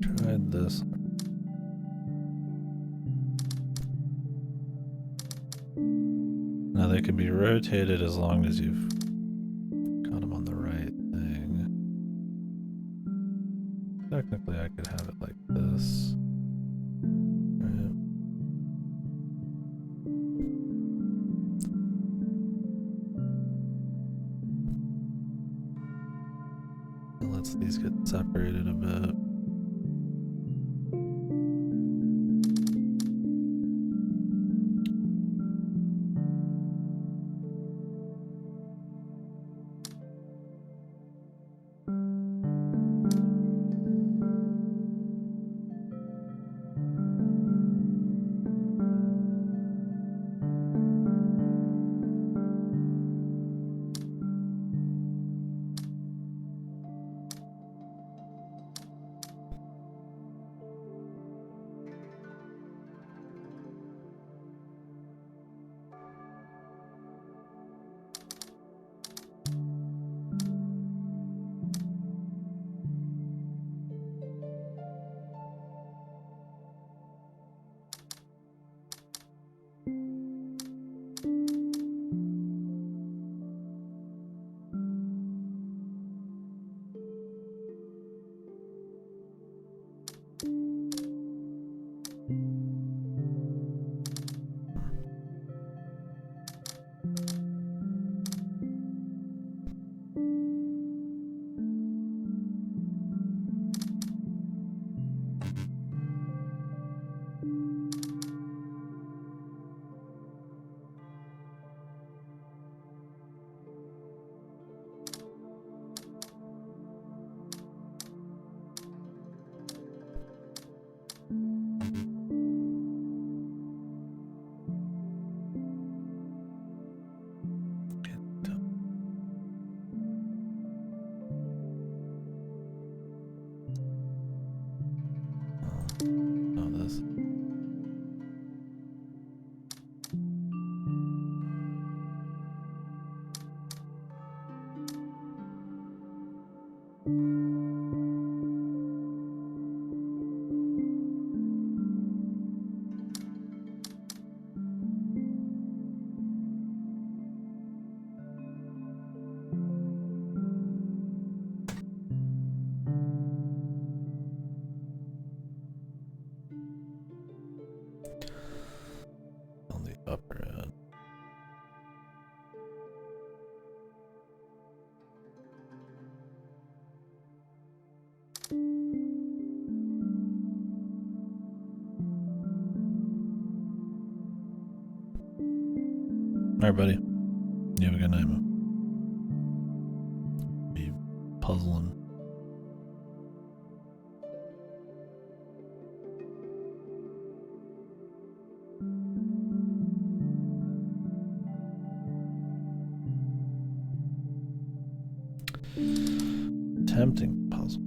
Speaker 1: Tried this. Now they can be rotated as long as you've got them on the right thing. Technically I could have it like this. Right. It lets these get separated a bit. Oh, this. On the upper end. Alright, buddy. You have a good night, man. Be puzzling. Tempting puzzle.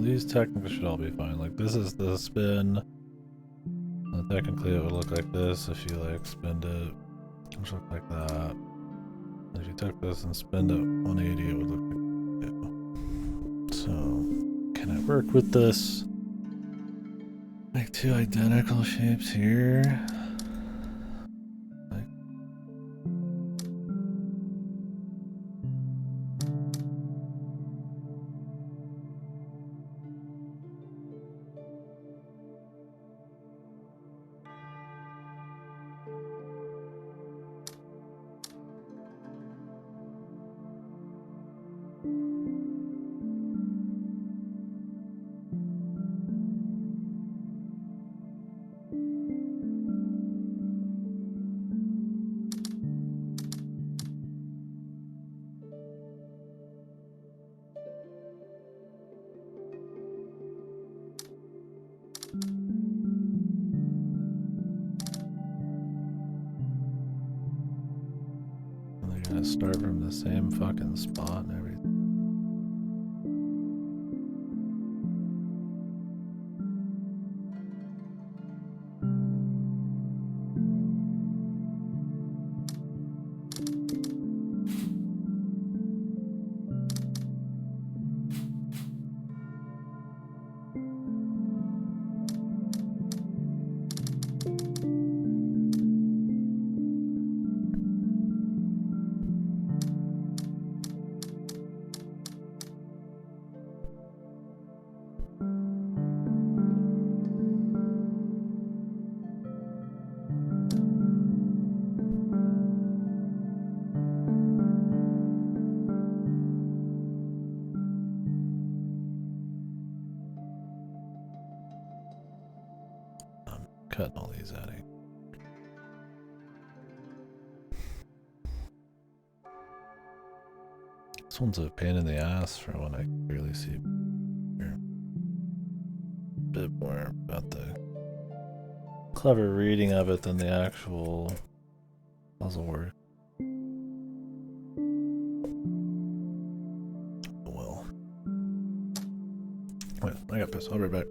Speaker 1: These technically should all be fine. Like this is the spin. Technically it would look like this if you like spinned it. It would look like that. If you took this and spinned it 180 it would look like it. So can I work with this? Like two identical shapes here. Gonna start from the same fucking spot and everything. Cutting all these out of here. This one's a pain in the ass for when I can really see here. A bit more about the clever reading of it than the actual puzzle work. Oh well. Wait, I got pissed. I'll be right back.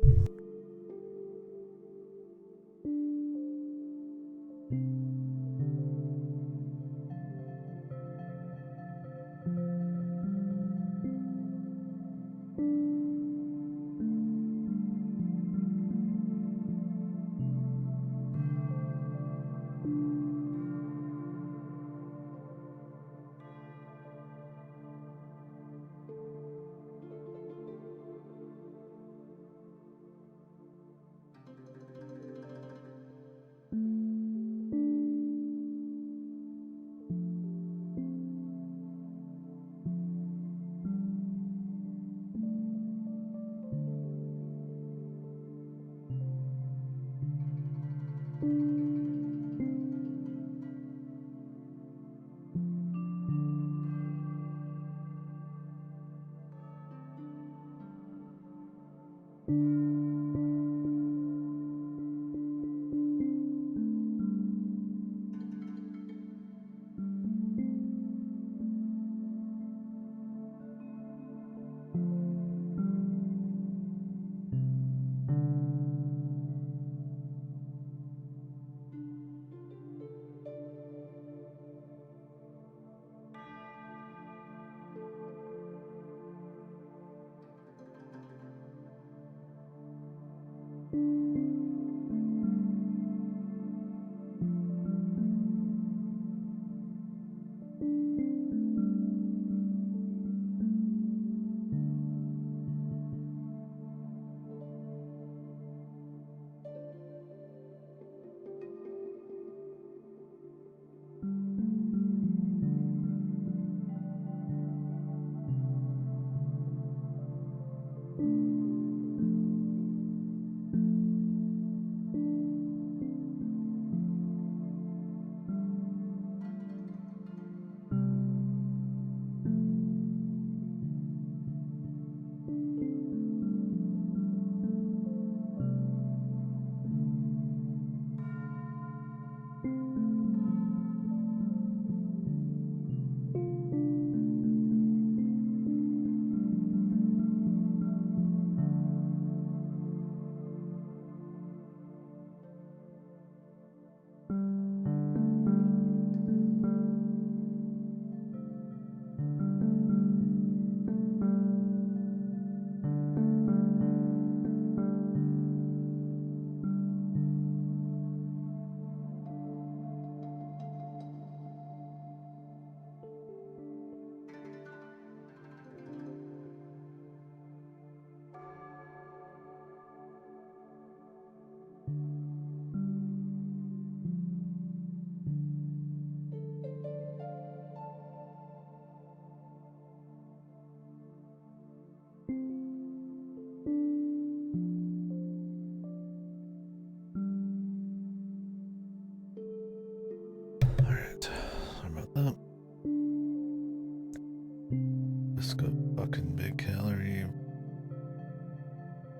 Speaker 1: Just got fucking big calorie.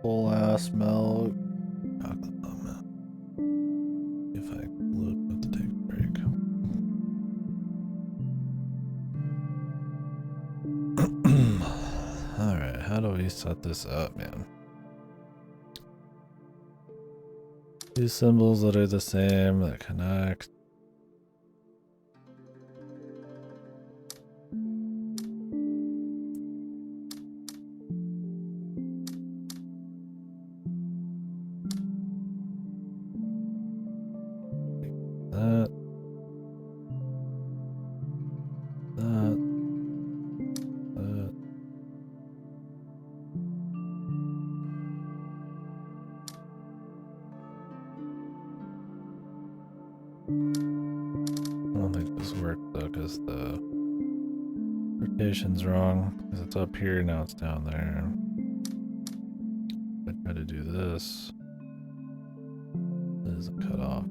Speaker 1: Full ass milk. Chocolate milk. If I load up to take a break. Alright, how do we set this up, man? Two symbols that are the same that connect. That. That. That. I don't think this worked though, because the rotation's wrong. Because it's up here, now it's down there. If I try to do this, this is a cutoff.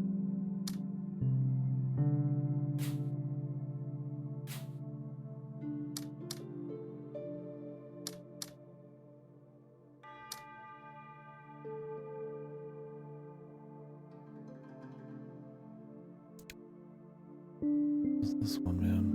Speaker 1: What's this one, man?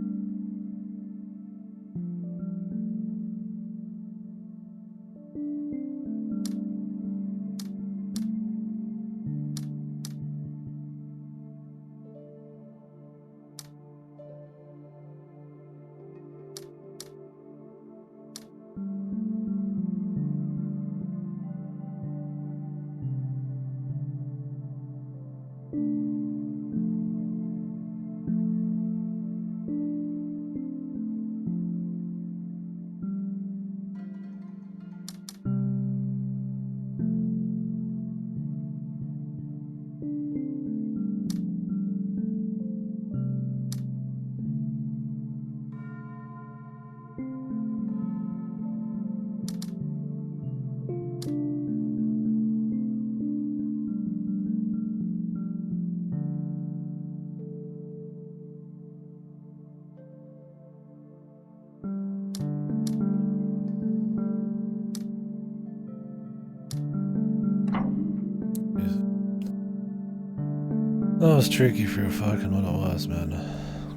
Speaker 1: That was tricky for fucking what it was, man.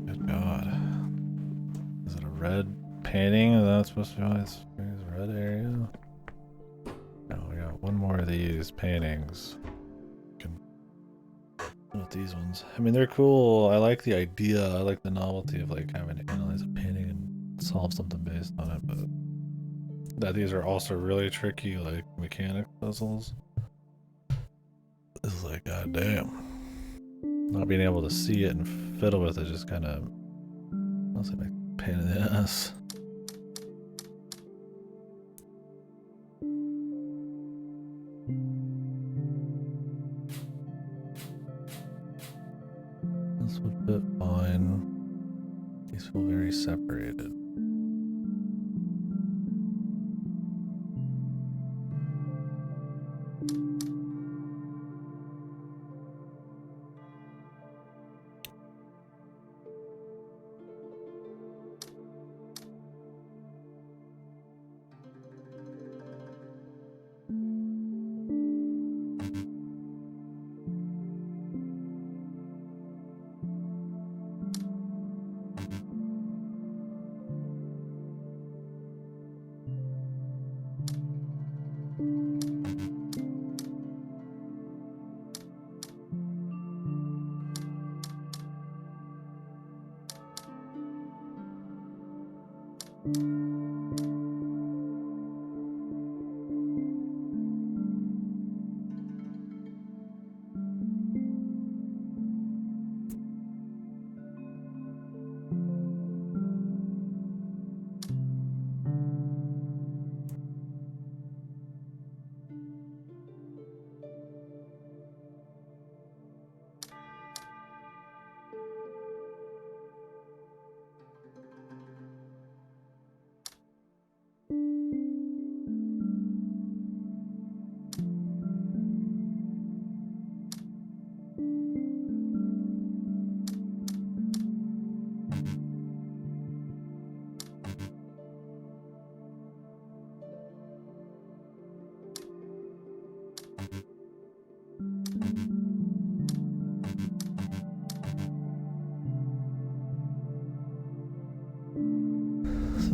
Speaker 1: Good god. Is it a red painting? Is that supposed to be this red area? No, we got one more of these paintings. With these ones. I mean, they're cool. I like the idea. I like the novelty of like having to analyze a painting and solve something based on it, but that these are also really tricky, like mechanic puzzles. This is like, goddamn. Not being able to see it and fiddle with it just kind of, I'll say, like pain in the ass. This would fit fine. These feel very separated.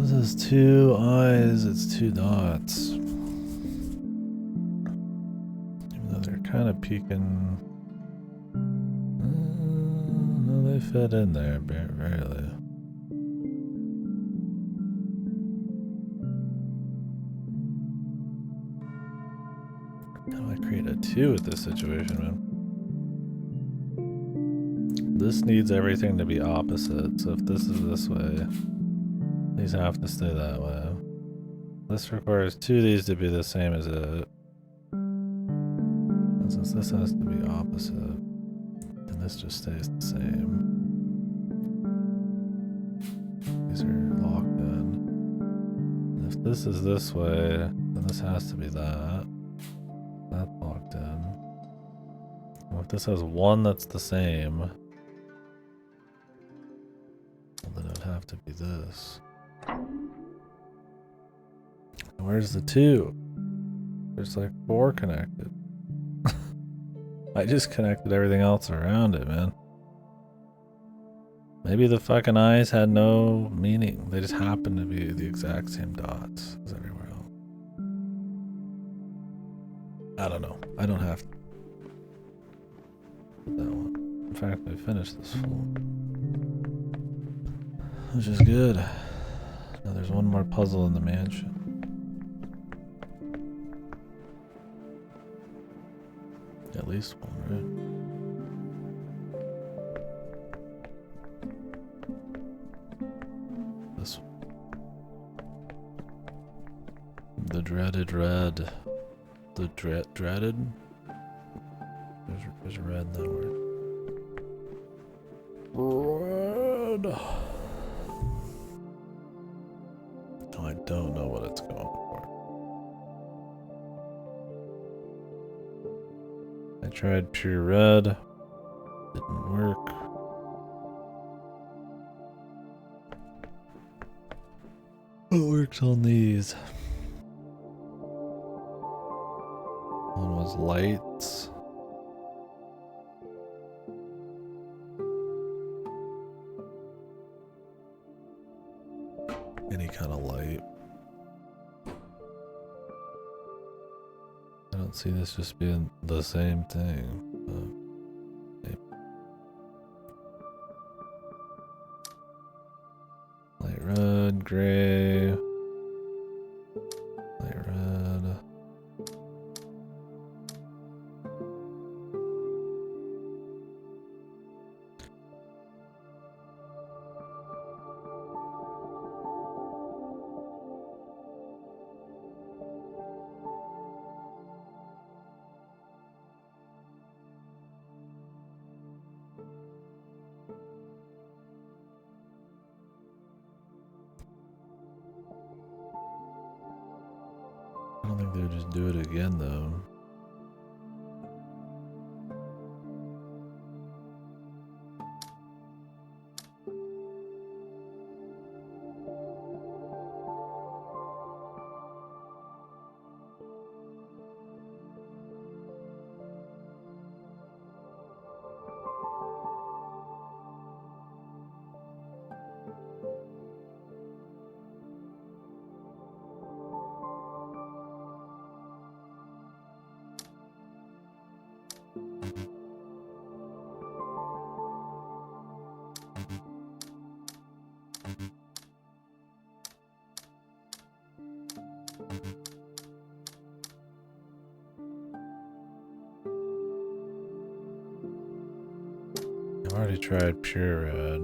Speaker 1: This is 2 eyes, it's 2 dots. Even though they're kind of peeking. No, they fit in there, barely. How do I create a 2 with this situation, man? This needs everything to be opposite, so if this is this way, these have to stay that way. This requires 2 of these to be the same as it. And since this has to be opposite, then this just stays the same. These are locked in. And if this is this way, then this has to be that. That's locked in. And if this has 1 that's the same, well, then it would have to be this. And where's the 2? There's like 4 connected. I just connected everything else around it, man. Maybe the fucking eyes had no meaning. They just happened to be the exact same dots as everywhere else. I don't know. I don't have to put that one. In fact, I finished this full. Which is good. Now there's one more puzzle in the mansion. At least one, right? This one. The dreaded red. The dreaded? There's red in that word. Red. Oh, I don't know what it's going for. I tried pure red. Didn't work. It works on these. One was lights. Any kind of light. I don't see this just being the same thing. Light red, gray. Light red. I don't think they would just do it again though. I've already tried pure red.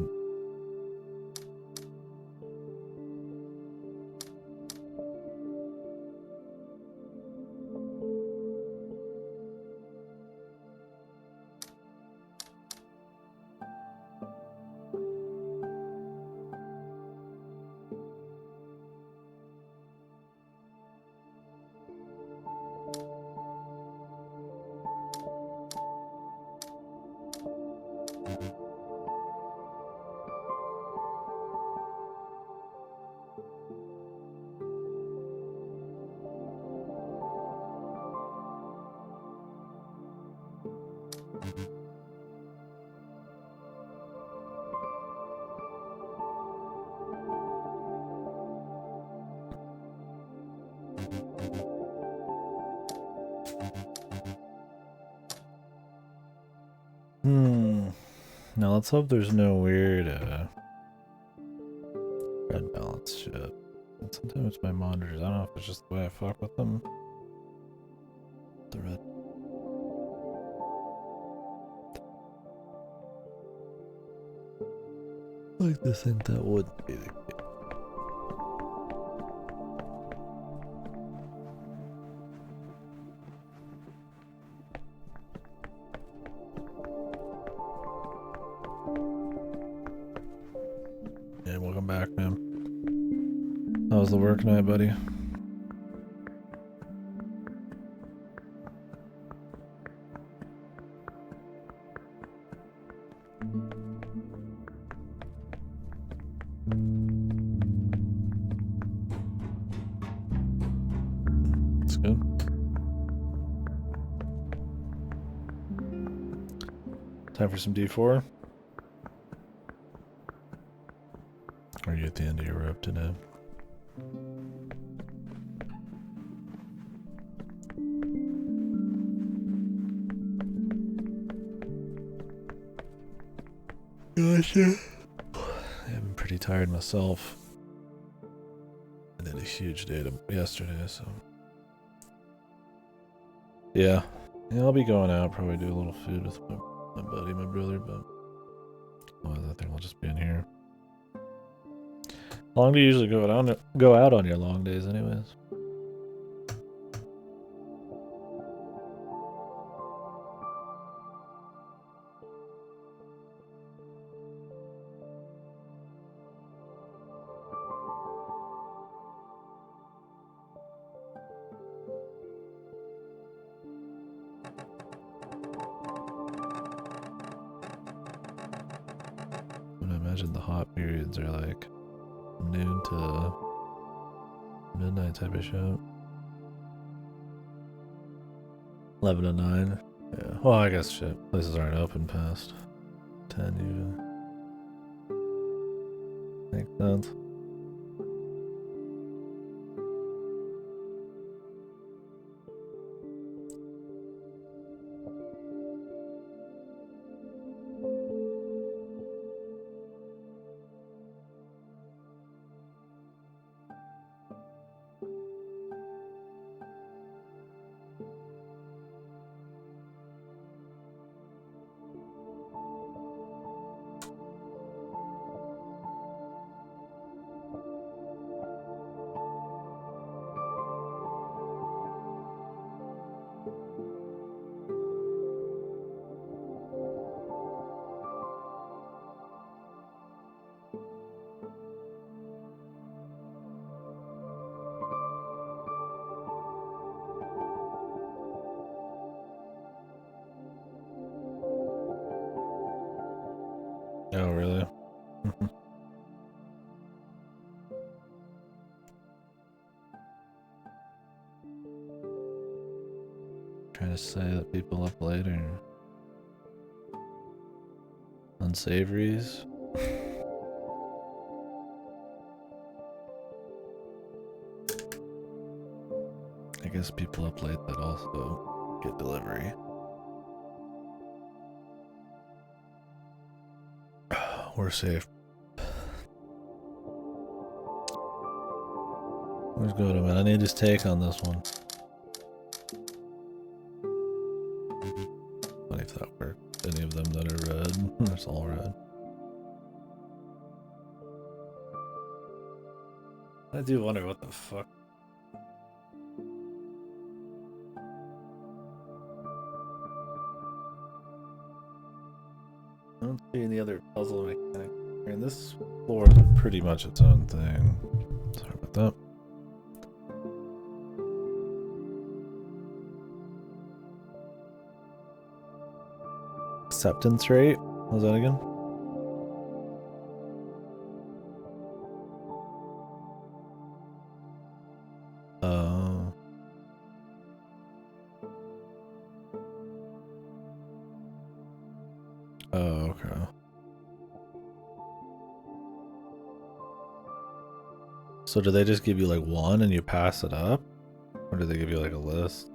Speaker 1: let's hope there's no weird red balance shit. And sometimes it's my monitors. I don't know if it's just the way I fuck with them. The red. I like to think that would be the case. Yeah, welcome back, man. How was the work night, buddy? That's good. Time for some D4? Or are you at the end of your rope today? Gotcha. I'm pretty tired myself. I did a huge day yesterday, so yeah. I'll be going out, probably do a little food with my buddy, my brother, but otherwise I think I'll just be in here. How long do you usually go out on your long days, anyways? I imagine the hot periods are like noon to midnight type of show. 11 to 9. Yeah. Well, I guess shit. Places aren't open past 10 usually. Makes sense. Oh, really? Trying to say that people up late are unsavories. I guess people up late that also get delivery. We're safe. Where's Goto, man? I need his take on this one. Funny if that worked. Any of them that are red. It's all red. I do wonder what the fuck. I don't see any other puzzle mechanic. I mean, this floor is pretty much its own thing. Sorry about that. Acceptance rate? What was that again? Oh, okay. So do they just give you like one and you pass it up? Or do they give you like a list?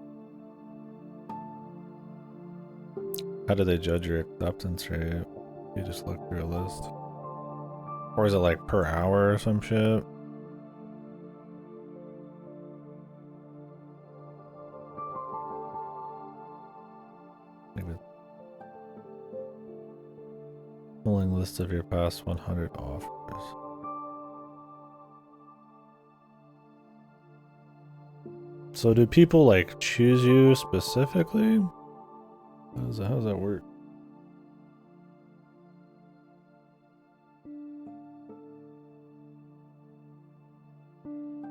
Speaker 1: How do they judge your acceptance rate? You just look through a list. Or is it like per hour or some shit? Maybe. Pulling list of your past 100 offers. So do people like choose you specifically? How does that work?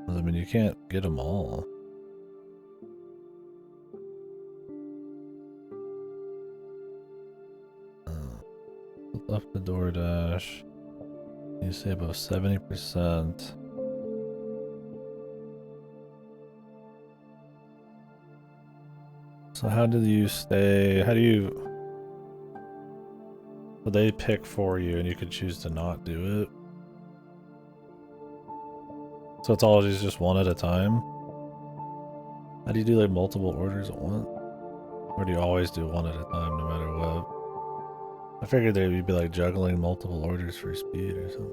Speaker 1: I mean, you can't get them all. Left the DoorDash. You say above 70%. So how do you stay? How do you? So they pick for you, and you could choose to not do it. So it's always just one at a time. How do you do like multiple orders at once? Or do you always do one at a time, no matter what? I figured they'd be like juggling multiple orders for speed or something.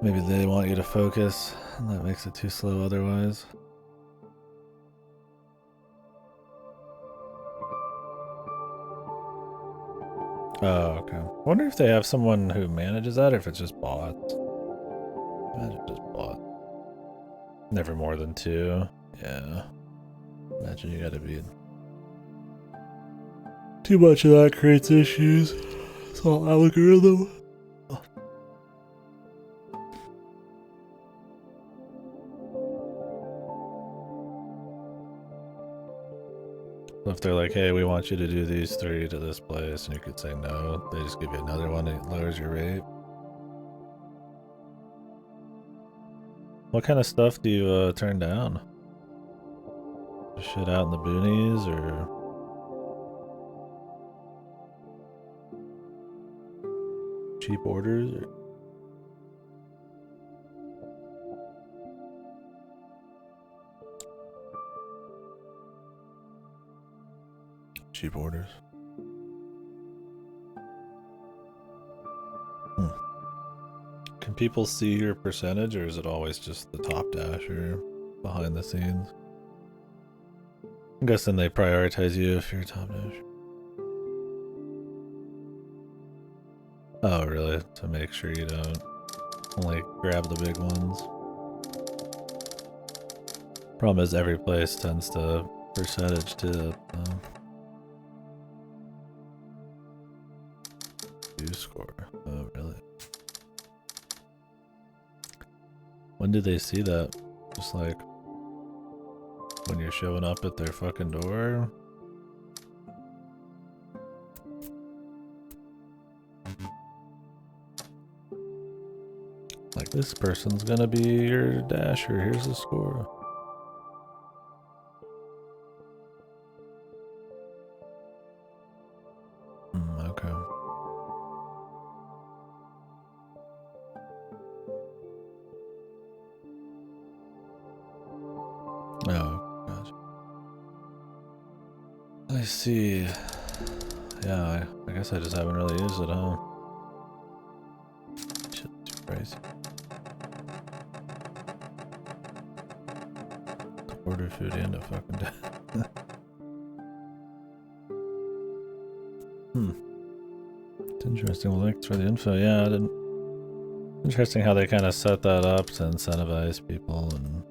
Speaker 1: Maybe they want you to focus, and that makes it too slow otherwise. Oh, okay. I wonder if they have someone who manages that, or if it's just bots. Imagine just bot. Never more than 2. Yeah. Imagine you gotta be. Too much of that creates issues. It's all algorithm. If they're like, hey, we want you to do these 3 to this place, and you could say no, they just give you another one that lowers your rate. What kind of stuff do you turn down? Shit out in the boonies, or cheap orders, or cheap orders? Can people see your percentage, or is it always just the top dasher behind the scenes? I'm guessing they prioritize you if you're top dasher. Oh, really? To make sure you don't only grab the big ones. Problem is, every place tends to percentage to view score. Oh, really? When do they see that? Just like when you're showing up at their fucking door? Like, this person's gonna be your dasher, here's the score. Okay. Oh, gotcha. I see. Yeah, I guess I just haven't really used it, huh? Shit, too crazy. To order food and a fucking day. It's interesting. Well, thanks for the info. Yeah, I didn't. Interesting how they kind of set that up to incentivize people and.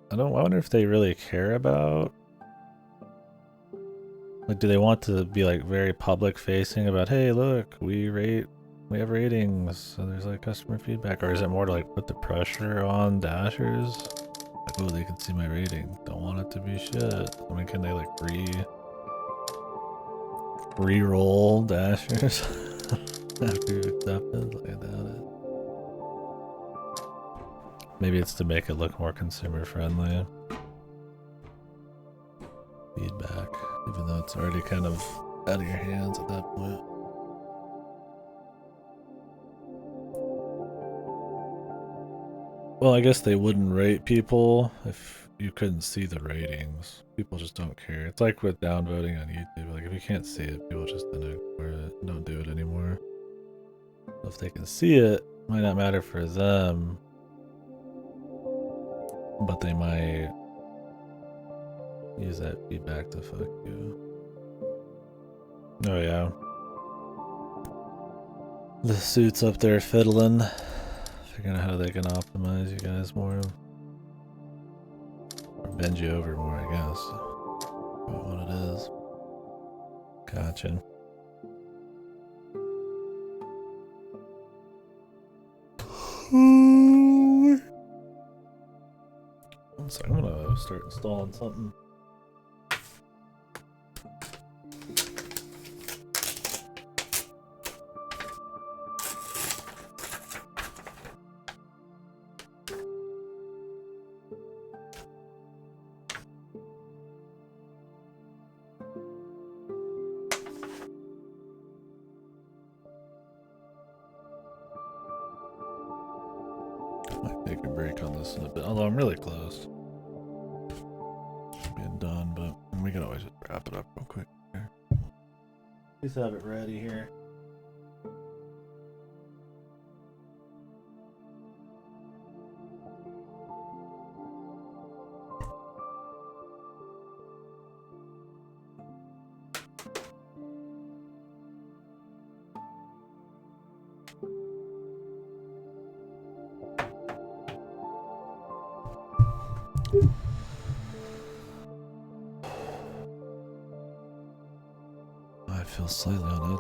Speaker 1: I wonder if they really care about. Like, do they want to be like very public facing about, hey, look, we have ratings, so there's like customer feedback, or is it more to like put the pressure on dashers? Like, oh, they can see my rating. Don't want it to be shit. I mean, can they like re-roll dashers after you accept it? Like, I doubt it. Maybe it's to make it look more consumer friendly. Feedback, even though it's already kind of out of your hands at that point. Well, I guess they wouldn't rate people if you couldn't see the ratings. People just don't care. It's like with downvoting on YouTube. Like if you can't see it, people just don't ignore it. Don't do it anymore. So if they can see it, it might not matter for them, but they might use that feedback to fuck you. Oh yeah. The suit's up there fiddling, figuring out how they can optimize you guys more. Or bend you over more, I guess. What it is. Gotcha. One sec, I'm gonna start installing something. Might take a break on this in a bit, although I'm really close to being done, but we can always just wrap it up real quick here. Just have it ready here. I feel slightly on edge.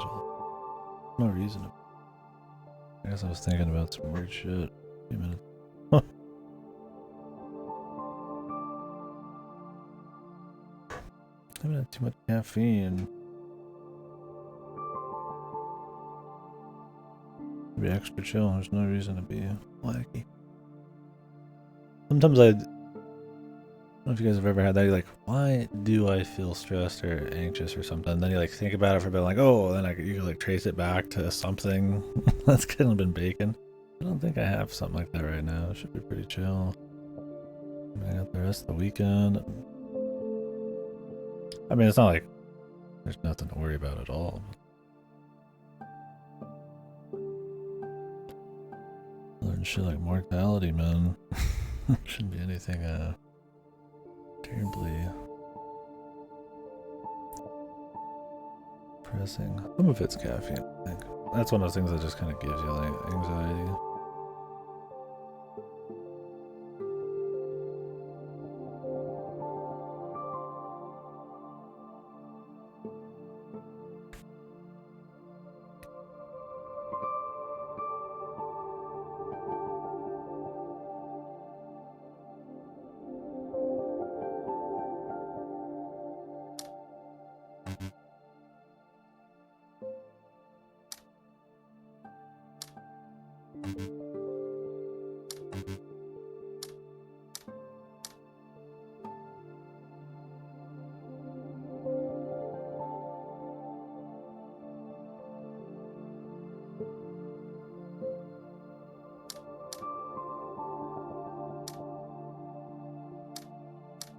Speaker 1: No reason to. I guess I was thinking about some weird shit. A few minutes. Huh. I haven't had too much caffeine. Be extra chill. There's no reason to be wacky. Sometimes I don't know if you guys have ever had that. You're like, why do I feel stressed or anxious or something? And then you like think about it for a bit, like, oh, then you can like trace it back to something that's kind of been baking. I don't think I have something like that right now. It should be pretty chill. I got the rest of the weekend. I mean, it's not like there's nothing to worry about at all. Other than shit like mortality, man. Shouldn't be anything terribly pressing. Some of it's caffeine, I think. That's one of those things that just kind of gives you like anxiety.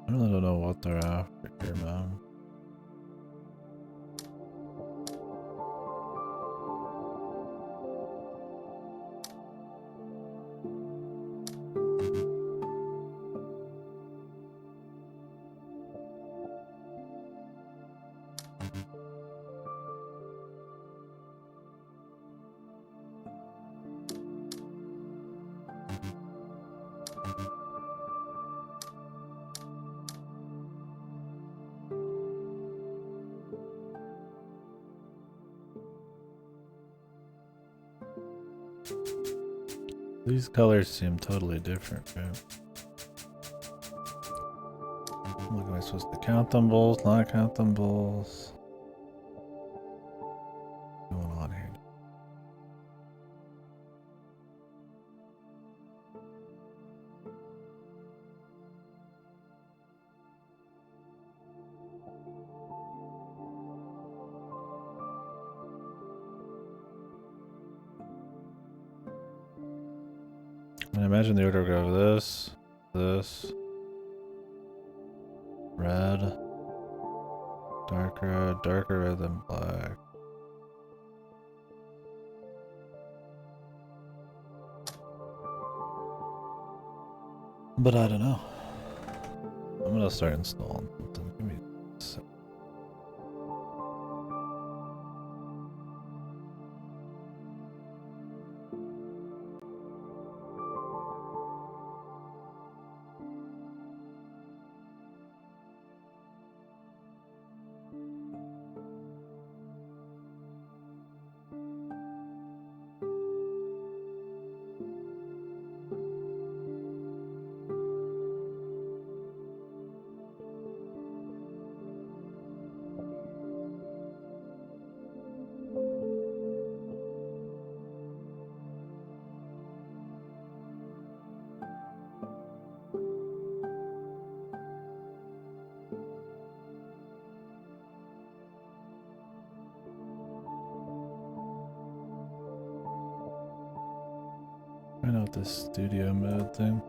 Speaker 1: I really don't know what they're after here, man. These colors seem totally different, right? Look, am I supposed to count them both? Not count them both? What's going on here? I imagine the order will go this, this, red. Darker red than black. But I don't know. I'm gonna start installing something. Give me a sec. Find out this studio mode thing.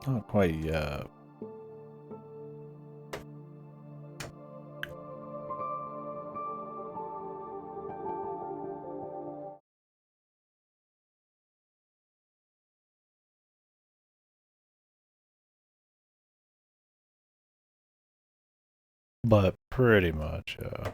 Speaker 1: Not quite yet. But pretty much, yeah.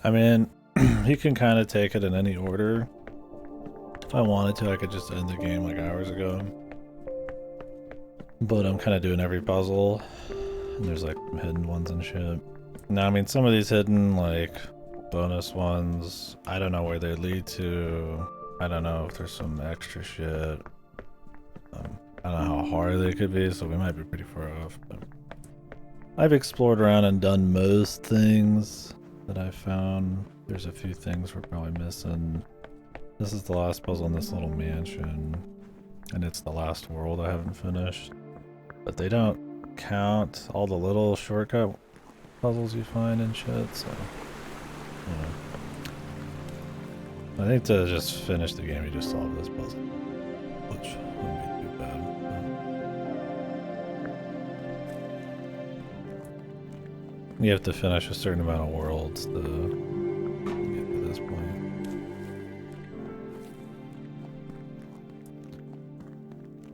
Speaker 1: I mean, you can kind of take it in any order. If I wanted to, I could just end the game like hours ago. But I'm kind of doing every puzzle. And there's like some hidden ones and shit. Now, I mean, some of these hidden, like, bonus ones, I don't know where they lead to. I don't know if there's some extra shit. I don't know how hard they could be, so we might be pretty far off. But I've explored around and done most things that I found. There's a few things we're probably missing. This is the last puzzle in this little mansion, and it's the last world I haven't finished. But they don't count all the little shortcut puzzles you find and shit, so yeah. I think to just finish the game, you just solve this puzzle, which wouldn't be too bad. You have to finish a certain amount of worlds to get to this point.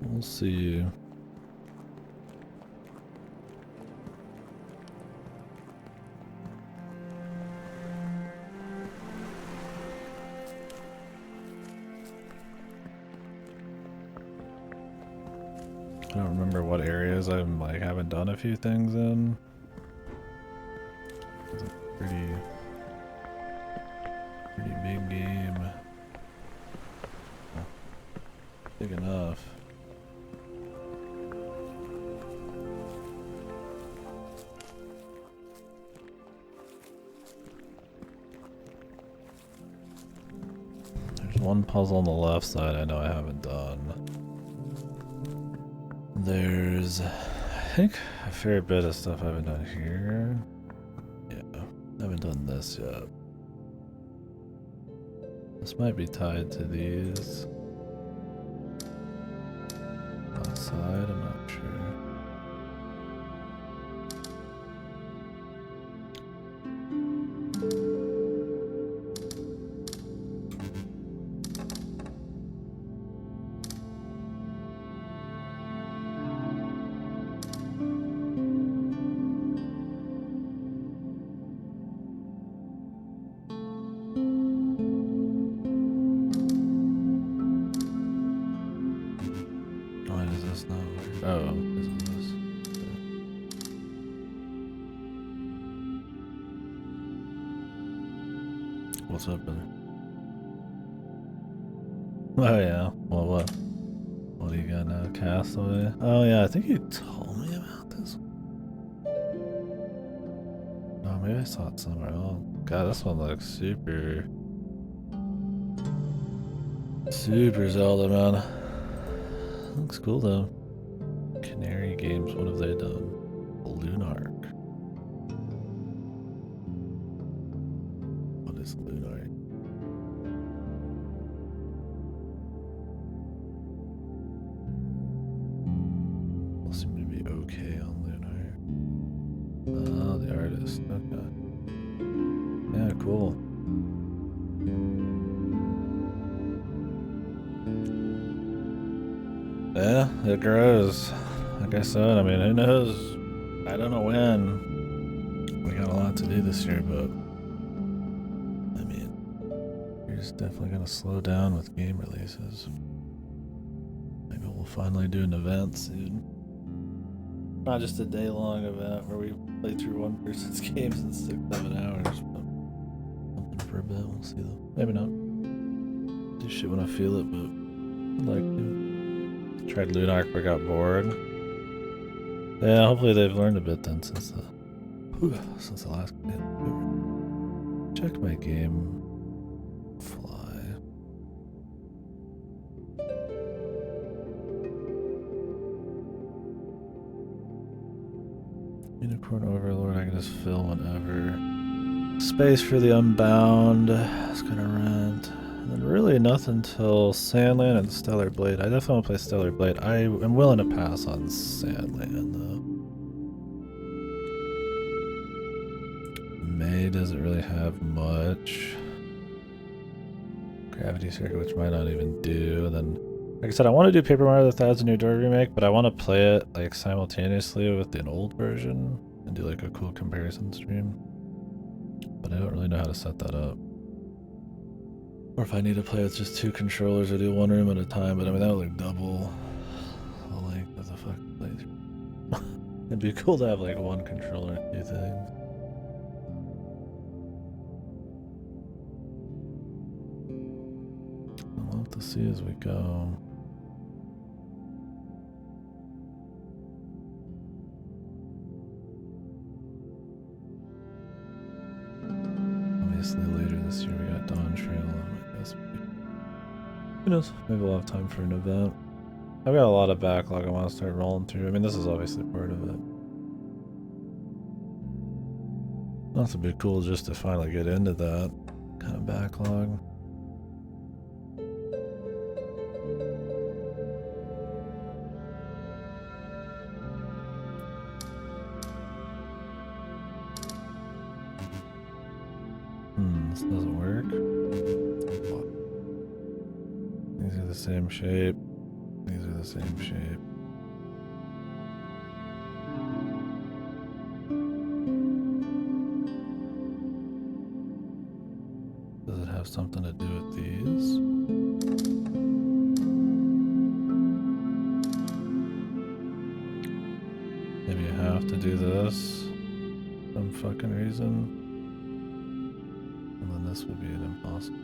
Speaker 1: We'll see. I don't remember what areas I'm like haven't done a few things in. It's a pretty big game. Oh, big enough. There's one puzzle on the left side I know I haven't done. There's, I think, a fair bit of stuff I haven't done here. Yeah, I haven't done this yet. This might be tied to these. Left side, I'm not sure. Why does this not work? Oh, because of this. Okay. What's up, brother? Oh yeah. Well, what? What do you got now? Castaway? Oh yeah, I think you told me about maybe I saw it somewhere else. God, this one looks super Zelda, man. Looks cool though. Canary Games, what have they done? Lunark. What is Lunark? Will seem to be okay on Lunark. Oh, the artist. Okay. Yeah, cool. Yeah, it grows. Like I said, I mean, who knows? I don't know when. We got a lot to do this year, but I mean, you're just definitely gonna slow down with game releases. Maybe we'll finally do an event soon. Not just a day-long event where we play through one person's games in 6-7 hours, but something for a bit. We'll see though. Maybe not. Do shit when I feel it, but I'd like to. Tried Lunark, but got bored. Yeah, hopefully they've learned a bit then since the last game. Check my game fly. Unicorn Overlord, I can just fill whenever. Space for the Unbound. It's gonna rent. And then really nothing till Sandland and Stellar Blade. I definitely want to play Stellar Blade. I am willing to pass on Sandland though. May doesn't really have much. Gravity Circuit, which might not even do. And then, like I said, I want to do Paper Mario: The Thousand Year Door remake, but I want to play it like simultaneously with an old version and do like a cool comparison stream. But I don't really know how to set that up. Or if I need to play with just 2 controllers or do one room at a time, but I mean that would like double the length of the fucking playthrough. It'd be cool to have like one controller and 2 things. We'll have to see as we go. Obviously later this year we got Dawn Trail on my guess. Who knows? Maybe we'll have time for an event. I've got a lot of backlog I want to start rolling through. I mean, this is obviously part of it. That's a bit cool just to finally get into that kind of backlog. This doesn't work. These are the same shape. These are the same shape. Does it have something to do with these? Maybe you have to do this for some fucking reason. And then this would be an impossible.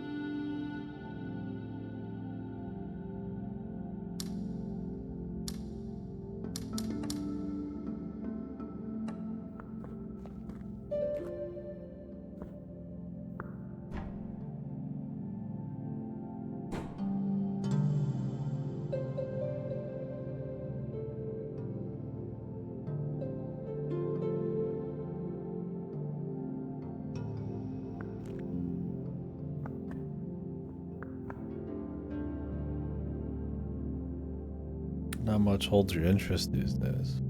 Speaker 1: Not much holds your interest these days.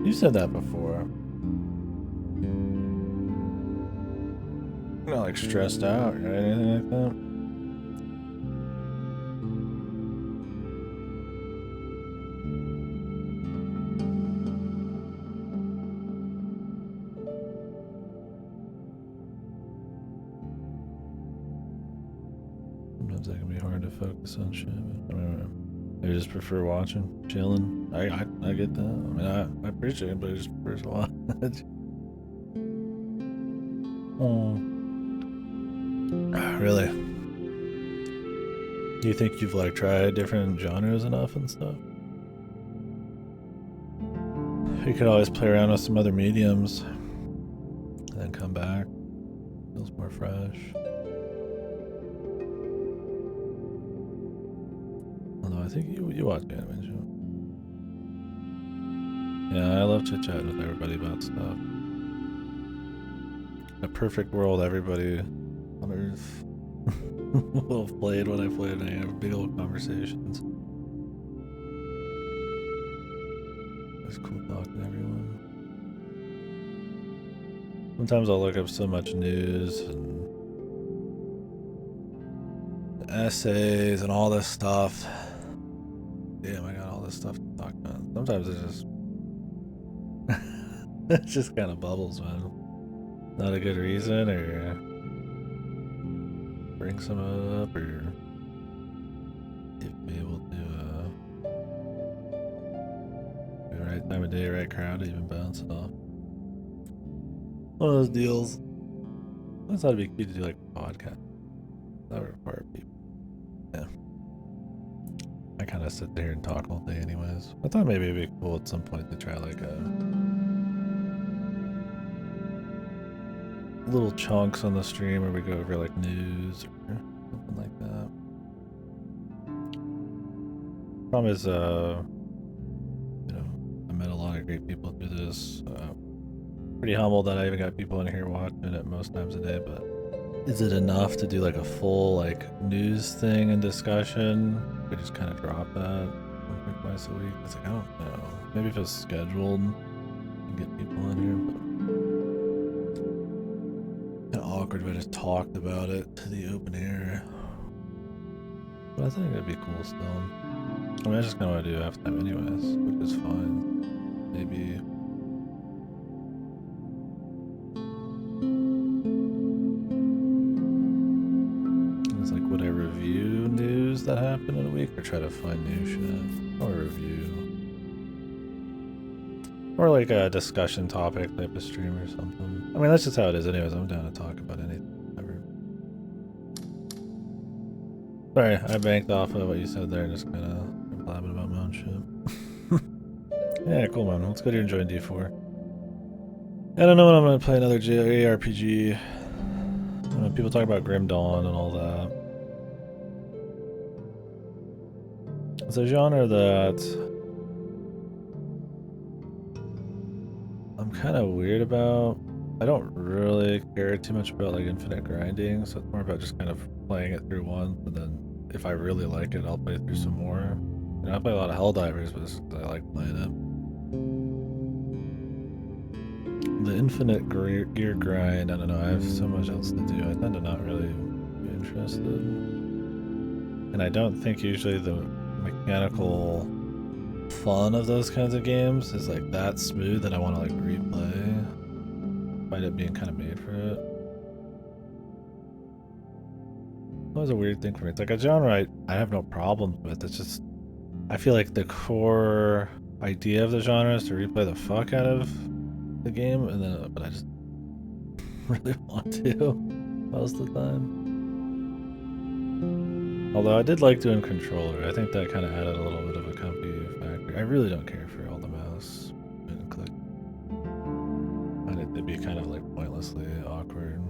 Speaker 1: You said that before. You're not like stressed out or anything like that. Sometimes that can be hard to focus on shit. But I mean, I just prefer watching, chilling. I get that. I mean, I appreciate it, but I just prefer to watch. Oh, really? Do you think you've like tried different genres enough and stuff? You could always play around with some other mediums and then come back. Feels more fresh. Although I think you watch anime, show. Yeah, I love chit-chatting with everybody about stuff. In a perfect world, everybody on Earth will have played what I played and have big old conversations. It's cool talking to everyone. Sometimes I'll look up so much news and essays and all this stuff. Damn, I got all this stuff to talk about. Sometimes it just it just kind of bubbles, man. Not a good reason, or bring some up, or be able to the right time of day, right crowd to even bounce it off. One of those deals. I thought it'd be cute to do like a podcast. That would require people. Yeah. I kind of sit there and talk all day anyways. I thought maybe it'd be cool at some point to try like a little chunks on the stream where we go over like news or something like that. Problem is, you know, I met a lot of great people through this. Pretty humbled that I even got people in here watching it most times a day, but is it enough to do like a full like news thing and discussion? We just kind of drop that once or twice a week. It's like, I don't know. Maybe if it's scheduled and get people in here, but kind of awkward if I just talked about it to the open air. But I think it'd be cool still. I mean, I just kind of want to do half time anyways, which is fine. Maybe. It's like, would I review news that happened in a week or try to find new shit? Or review. Or like a discussion topic type of stream or something. I mean, that's just how it is anyways. I'm down to talk about anything. Sorry, I banked off of what you said there and just kind of blabbing about my own shit. Yeah, cool, man. Let's go to enjoying D4. I don't know when I'm going to play another JRPG. People talk about Grim Dawn and all that. It's a genre that I'm kind of weird about. I don't really care too much about like infinite grinding, so it's more about just kind of playing it through once, and then if I really like it, I'll play through some more. You know, I play a lot of Helldivers, but it's because I like playing it. The infinite gear grind, I don't know, I have so much else to do. I tend to not really be interested. And I don't think usually the mechanical fun of those kinds of games is like that smooth that I want to like replay. Despite it being kind of made for it. That was a weird thing for me. It's like a genre I have no problems with. It's just, I feel like the core idea of the genre is to replay the fuck out of the game, and then, but I just really want to most of the time. Although I did like doing controller. I think that kind of added a little bit of a comfy factor. I really don't care for all the mouse and click. I find it to be kind of like pointlessly awkward.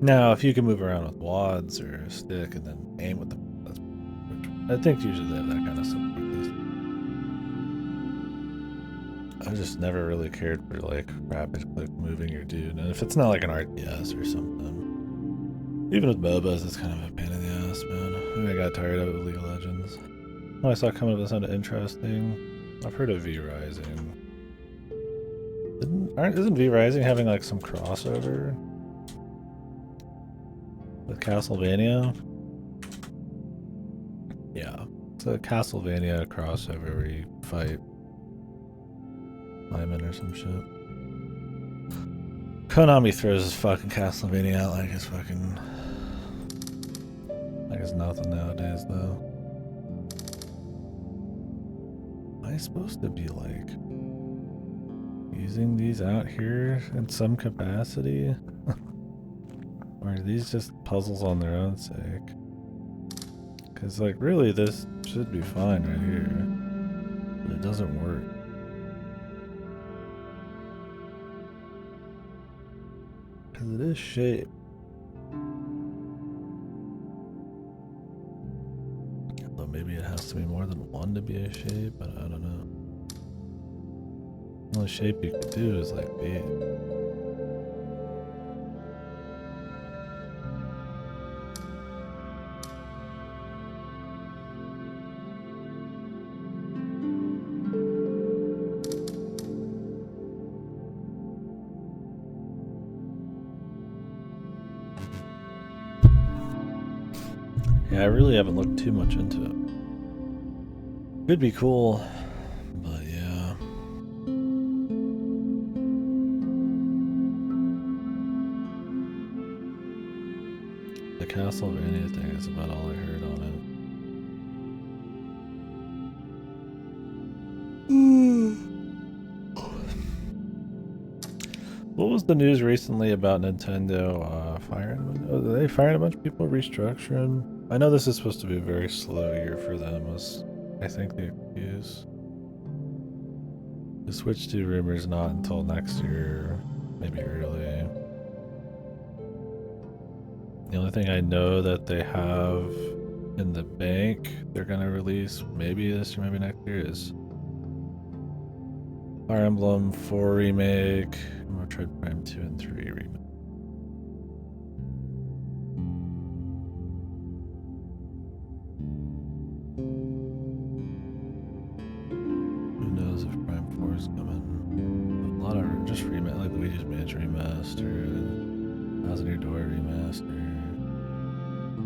Speaker 1: Now, if you can move around with wads or a stick and then aim with them, that's, I think usually they have that kind of support at least. I just never really cared for like rapid click moving your dude, and if it's not like an RTS or something. Even with MOBAs, it's kind of a pain in the ass, man. Maybe I got tired of it with League of Legends. Oh, I saw coming up that sounded interesting. I've heard of V Rising. Isn't V Rising having like some crossover with Castlevania? Yeah, it's a Castlevania crossover where you fight Lyman or some shit. Konami throws his fucking Castlevania out like it's fucking, like it's nothing nowadays though. Am I supposed to be like using these out here in some capacity? Or are these just puzzles on their own sake? Because, like, really, this should be fine right here. But it doesn't work. Because it is shaped. Although maybe it has to be more than one to be a shape, but I don't know. The only shape you could do is, like, be. Yeah, I really haven't looked too much into it. Could be cool, but yeah. The Castlevania thing is about all I heard on it. What was the news recently about Nintendo firing? Are they firing a bunch of people, restructuring? I know this is supposed to be a very slow year for them, was I think the excuse. The Switch 2 rumors not until next year, maybe early. The only thing I know that they have in the bank they're gonna release maybe this year, maybe next year is Fire Emblem 4 remake, Metroid Prime 2 and 3 remake. Who knows if Prime 4 is coming? A lot of just remake, like Luigi's Mansion remaster, Thousand Year Door remaster. I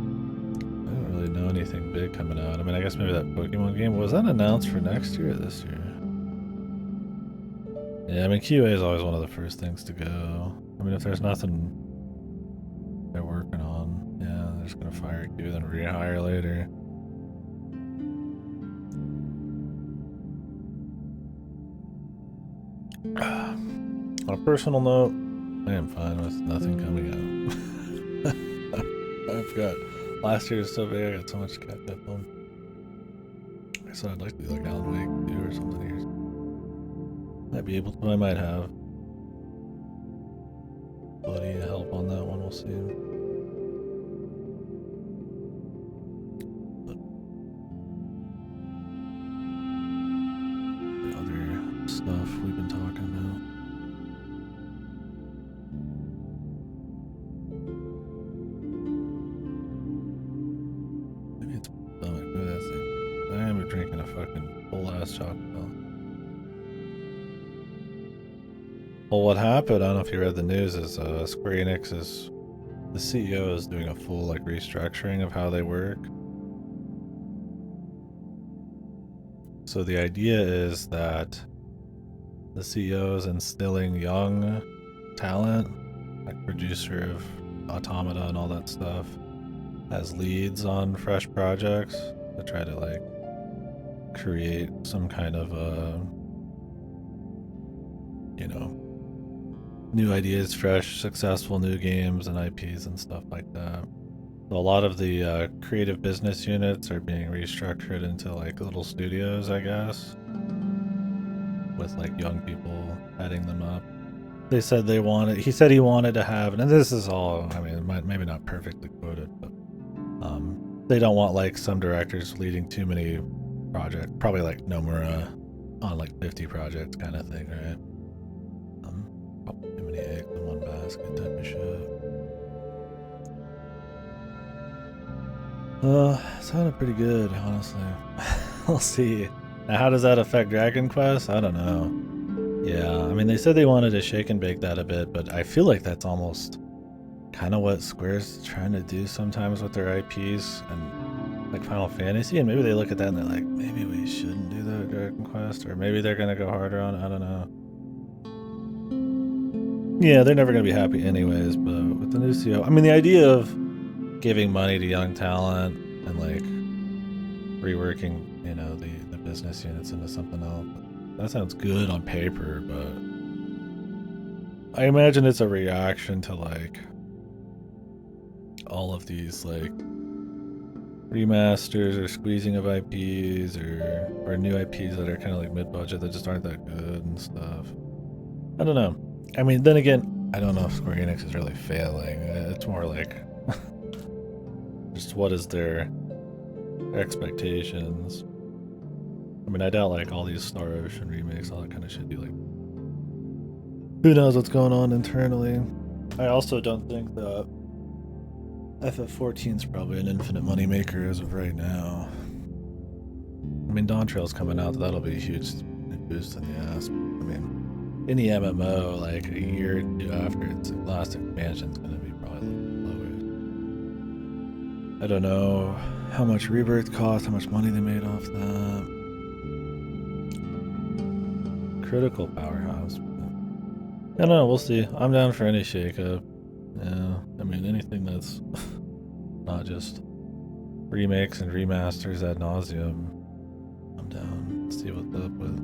Speaker 1: don't really know anything big coming out. I mean, I guess maybe that Pokemon game. Was that announced for next year or this year? Yeah, I mean, QA is always one of the first things to go. I mean, if there's nothing they're working on, yeah, they're just gonna fire Q, then rehire later. On a personal note, I am fine with nothing coming out. I forgot. Last year was so big, I got so much to catch up on. I said I'd like to do like Alan Wake 2 or something here. Might be able to, I might have. Buddy, help on that one, we'll see. But the other stuff we've been talking about. Maybe it's my stomach, maybe that's it. I am drinking a fucking full ass chocolate. Well, what happened, I don't know if you read the news, is Square Enix is, the CEO is doing a full like restructuring of how they work. So the idea is that the CEO is instilling young talent, like producer of Automata and all that stuff, as leads on fresh projects to try to like create some kind of you know, new ideas, fresh, successful new games and IPs and stuff like that. So a lot of the creative business units are being restructured into like little studios, I guess, with like young people heading them up. They said they wanted, he said he wanted to have, and this is all, I mean, maybe not perfectly quoted, but they don't want like some directors leading too many projects, probably like Nomura on like 50 projects kind of thing, right? Probably too many eggs in one basket type of shit. Sounded pretty good, honestly. We'll see. Now, how does that affect Dragon Quest? I don't know. Yeah, I mean, they said they wanted to shake and bake that a bit, but I feel like that's almost kind of what Square's trying to do sometimes with their IPs and like Final Fantasy, and maybe they look at that and they're like, maybe we shouldn't do that Dragon Quest, or maybe they're gonna go harder on it, I don't know. Yeah, they're never gonna be happy anyways, but with the new CEO, I mean, the idea of giving money to young talent and like reworking, you know, the business units into something else, that sounds good on paper, but I imagine it's a reaction to like all of these like remasters or squeezing of IPs or new IPs that are kind of like mid-budget that just aren't that good and stuff. I don't know. I mean, then again, I don't know if Square Enix is really failing. It's more like just what is their expectations. I mean, I doubt like all these Star Ocean remakes, all that kind of shit. Be like, who knows what's going on internally? I also don't think that FF14 is probably an infinite moneymaker as of right now. I mean, Dawn Trail's coming out, that'll be a huge boost in the ass. I mean, in the MMO, like a year or two after its last expansion's gonna be probably a little lower. I don't know how much Rebirth cost, how much money they made off that. Critical powerhouse. I don't know, we'll see. I'm down for any shakeup. Yeah, I mean, anything that's not just remakes and remasters ad nauseum, I'm down. See what's up with.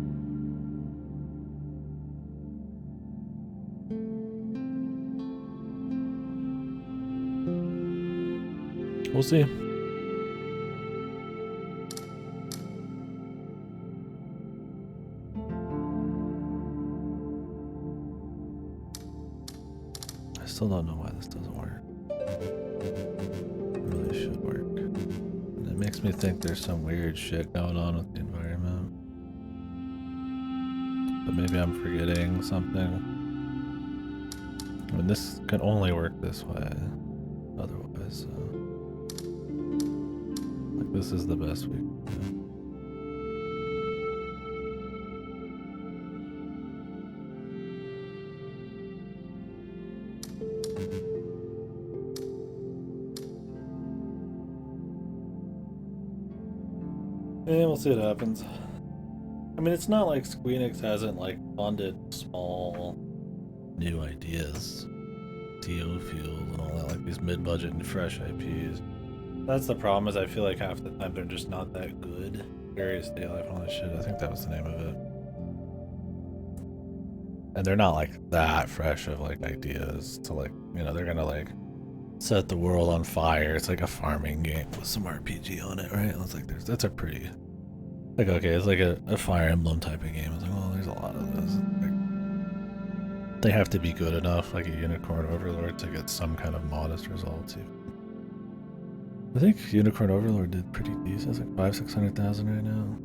Speaker 1: We'll see. I still don't know why this doesn't work. It really should work. And it makes me think there's some weird shit going on with the environment. But maybe I'm forgetting something. I mean, this can only work this way. Otherwise, like this is the best we can do. Yeah, we'll see what happens. I mean, it's not like Squeenix hasn't like funded small new ideas, TO Field and all that, like these mid-budget and fresh IPs. That's the problem, is I feel like half the time they're just not that good. Various Daylife and all that shit, I think that was the name of it. And they're not like that fresh of like ideas to like, you know, they're gonna like set the world on fire. It's like a farming game with some RPG on it, right? And it's like that's a pretty like, okay, it's like a Fire Emblem type of game. It's like, well, there's a lot of this. Like, they have to be good enough, like a Unicorn Overlord, to get some kind of modest results. I think Unicorn Overlord did pretty decent. It's like 500,000-600,000 right now,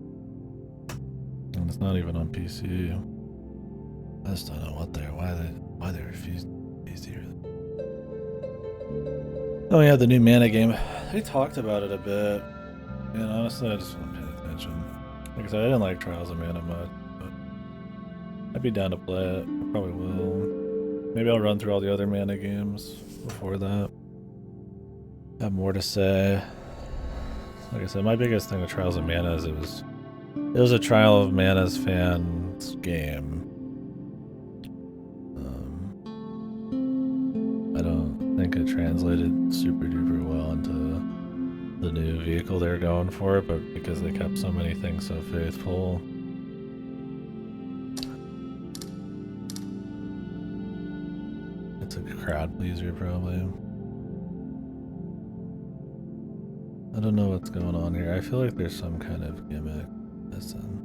Speaker 1: and it's not even on PC. I just don't know why they refused PC. Oh yeah, the new Mana game. They talked about it a bit, and honestly, I just wasn't paying attention. Like I said, I didn't like Trials of Mana much, but I'd be down to play it. I probably will. Maybe I'll run through all the other Mana games before that. Have more to say. Like I said, my biggest thing with Trials of Mana is it was a Trial of Mana's fans game. I don't think it translated super duper well into the new vehicle they're going for, but because they kept so many things so faithful. It's a crowd pleaser, probably. I don't know what's going on here. I feel like there's some kind of gimmick missing.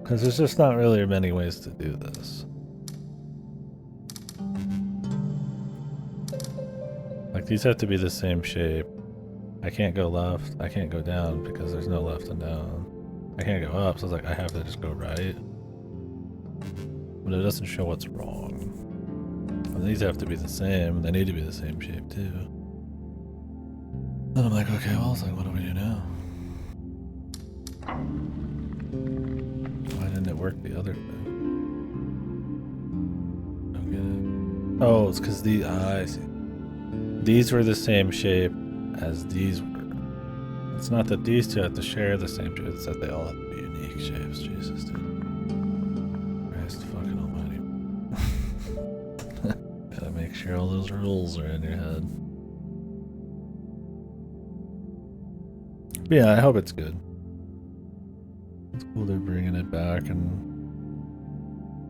Speaker 1: Because there's just not really many ways to do this. Like, these have to be the same shape. I can't go left, I can't go down because there's no left and down. I can't go up, so it's like I have to just go right. But it doesn't show what's wrong. And these have to be the same, they need to be the same shape too. Then I'm like, okay, well, it's like, what do we do now? Why didn't it work the other way? Don't get it. Oh, it's because I see. These were the same shape as these were. It's not that these two have to share the same shape, it's that they all have to be unique shapes. Jesus, dude. Christ fucking almighty. Gotta make sure all those rules are in your head. But yeah, I hope it's good. It's cool they're bringing it back, and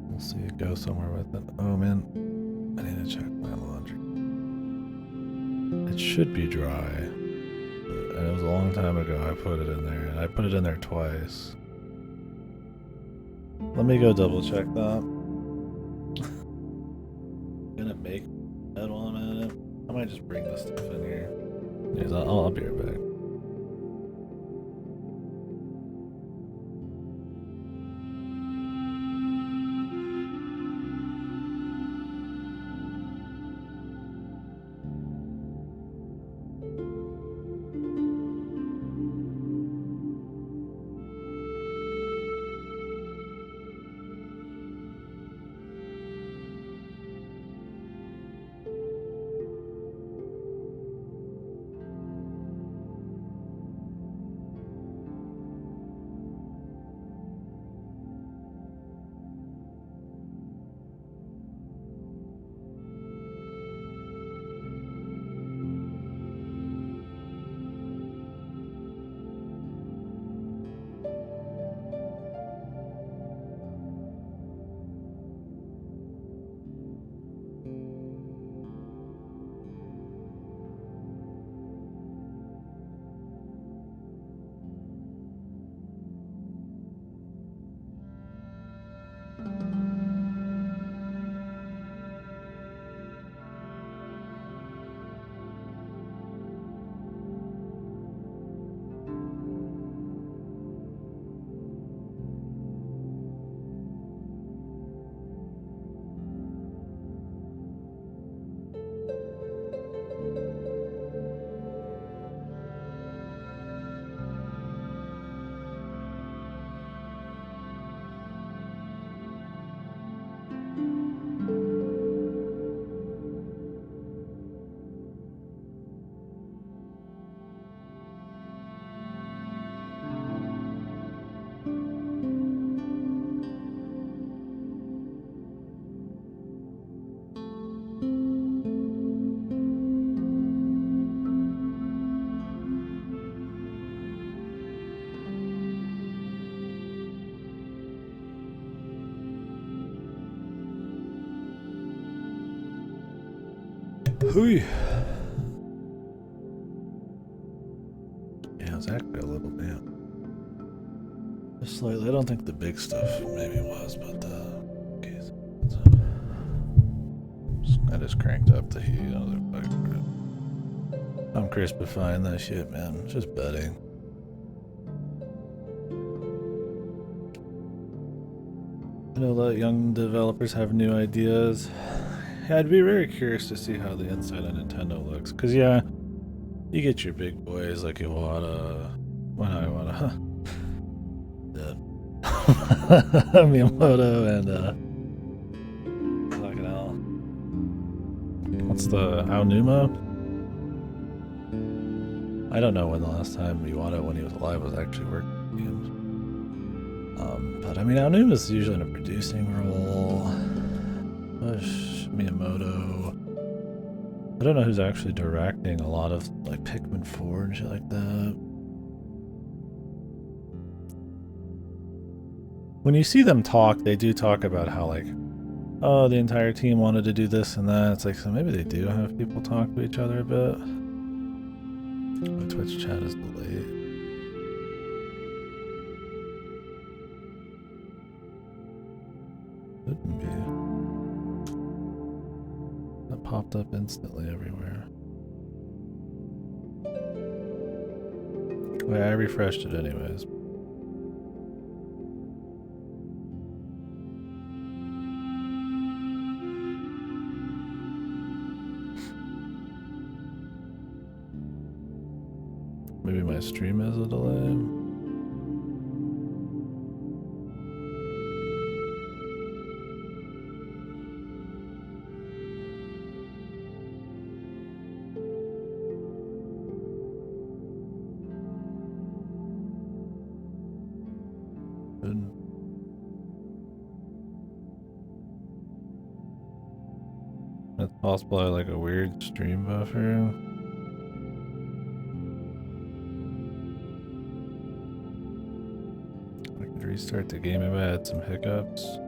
Speaker 1: we'll see it go somewhere with it. Oh man, I need to check my laundry. It should be dry. was a long time ago I put it in there, and I put it in there twice. Let me go double check that. I'm gonna make that while I'm at it. I might just bring this stuff in here. Anyways, I'll be right back. Hooey. Yeah, it's actually a little damp. Just slightly. I don't think the big stuff maybe was, but geez. I just cranked up the heat. I'm crispifying that shit, man. It's just bedding. You know, let young developers have new ideas. Yeah, I'd be very curious to see how the inside of Nintendo looks. Cause yeah, you get your big boys like Iwata, Miyamoto, and fucking hell. What's the Aonuma? I don't know when the last time Iwata, when he was alive, was actually working on games. But I mean, Aonuma's usually in a producing role. Push Miyamoto. I don't know who's actually directing a lot of like Pikmin 4 and shit like that. When you see them talk, they do talk about how like, oh, the entire team wanted to do this and that. It's like, so maybe they do have people talk to each other a bit. My Twitch chat is delayed. Couldn't be. That popped up instantly everywhere. Wait, I refreshed it anyways. Maybe my stream has a delay. Good. It's possible I like a weird stream buffer. Restart the game if I had some hiccups.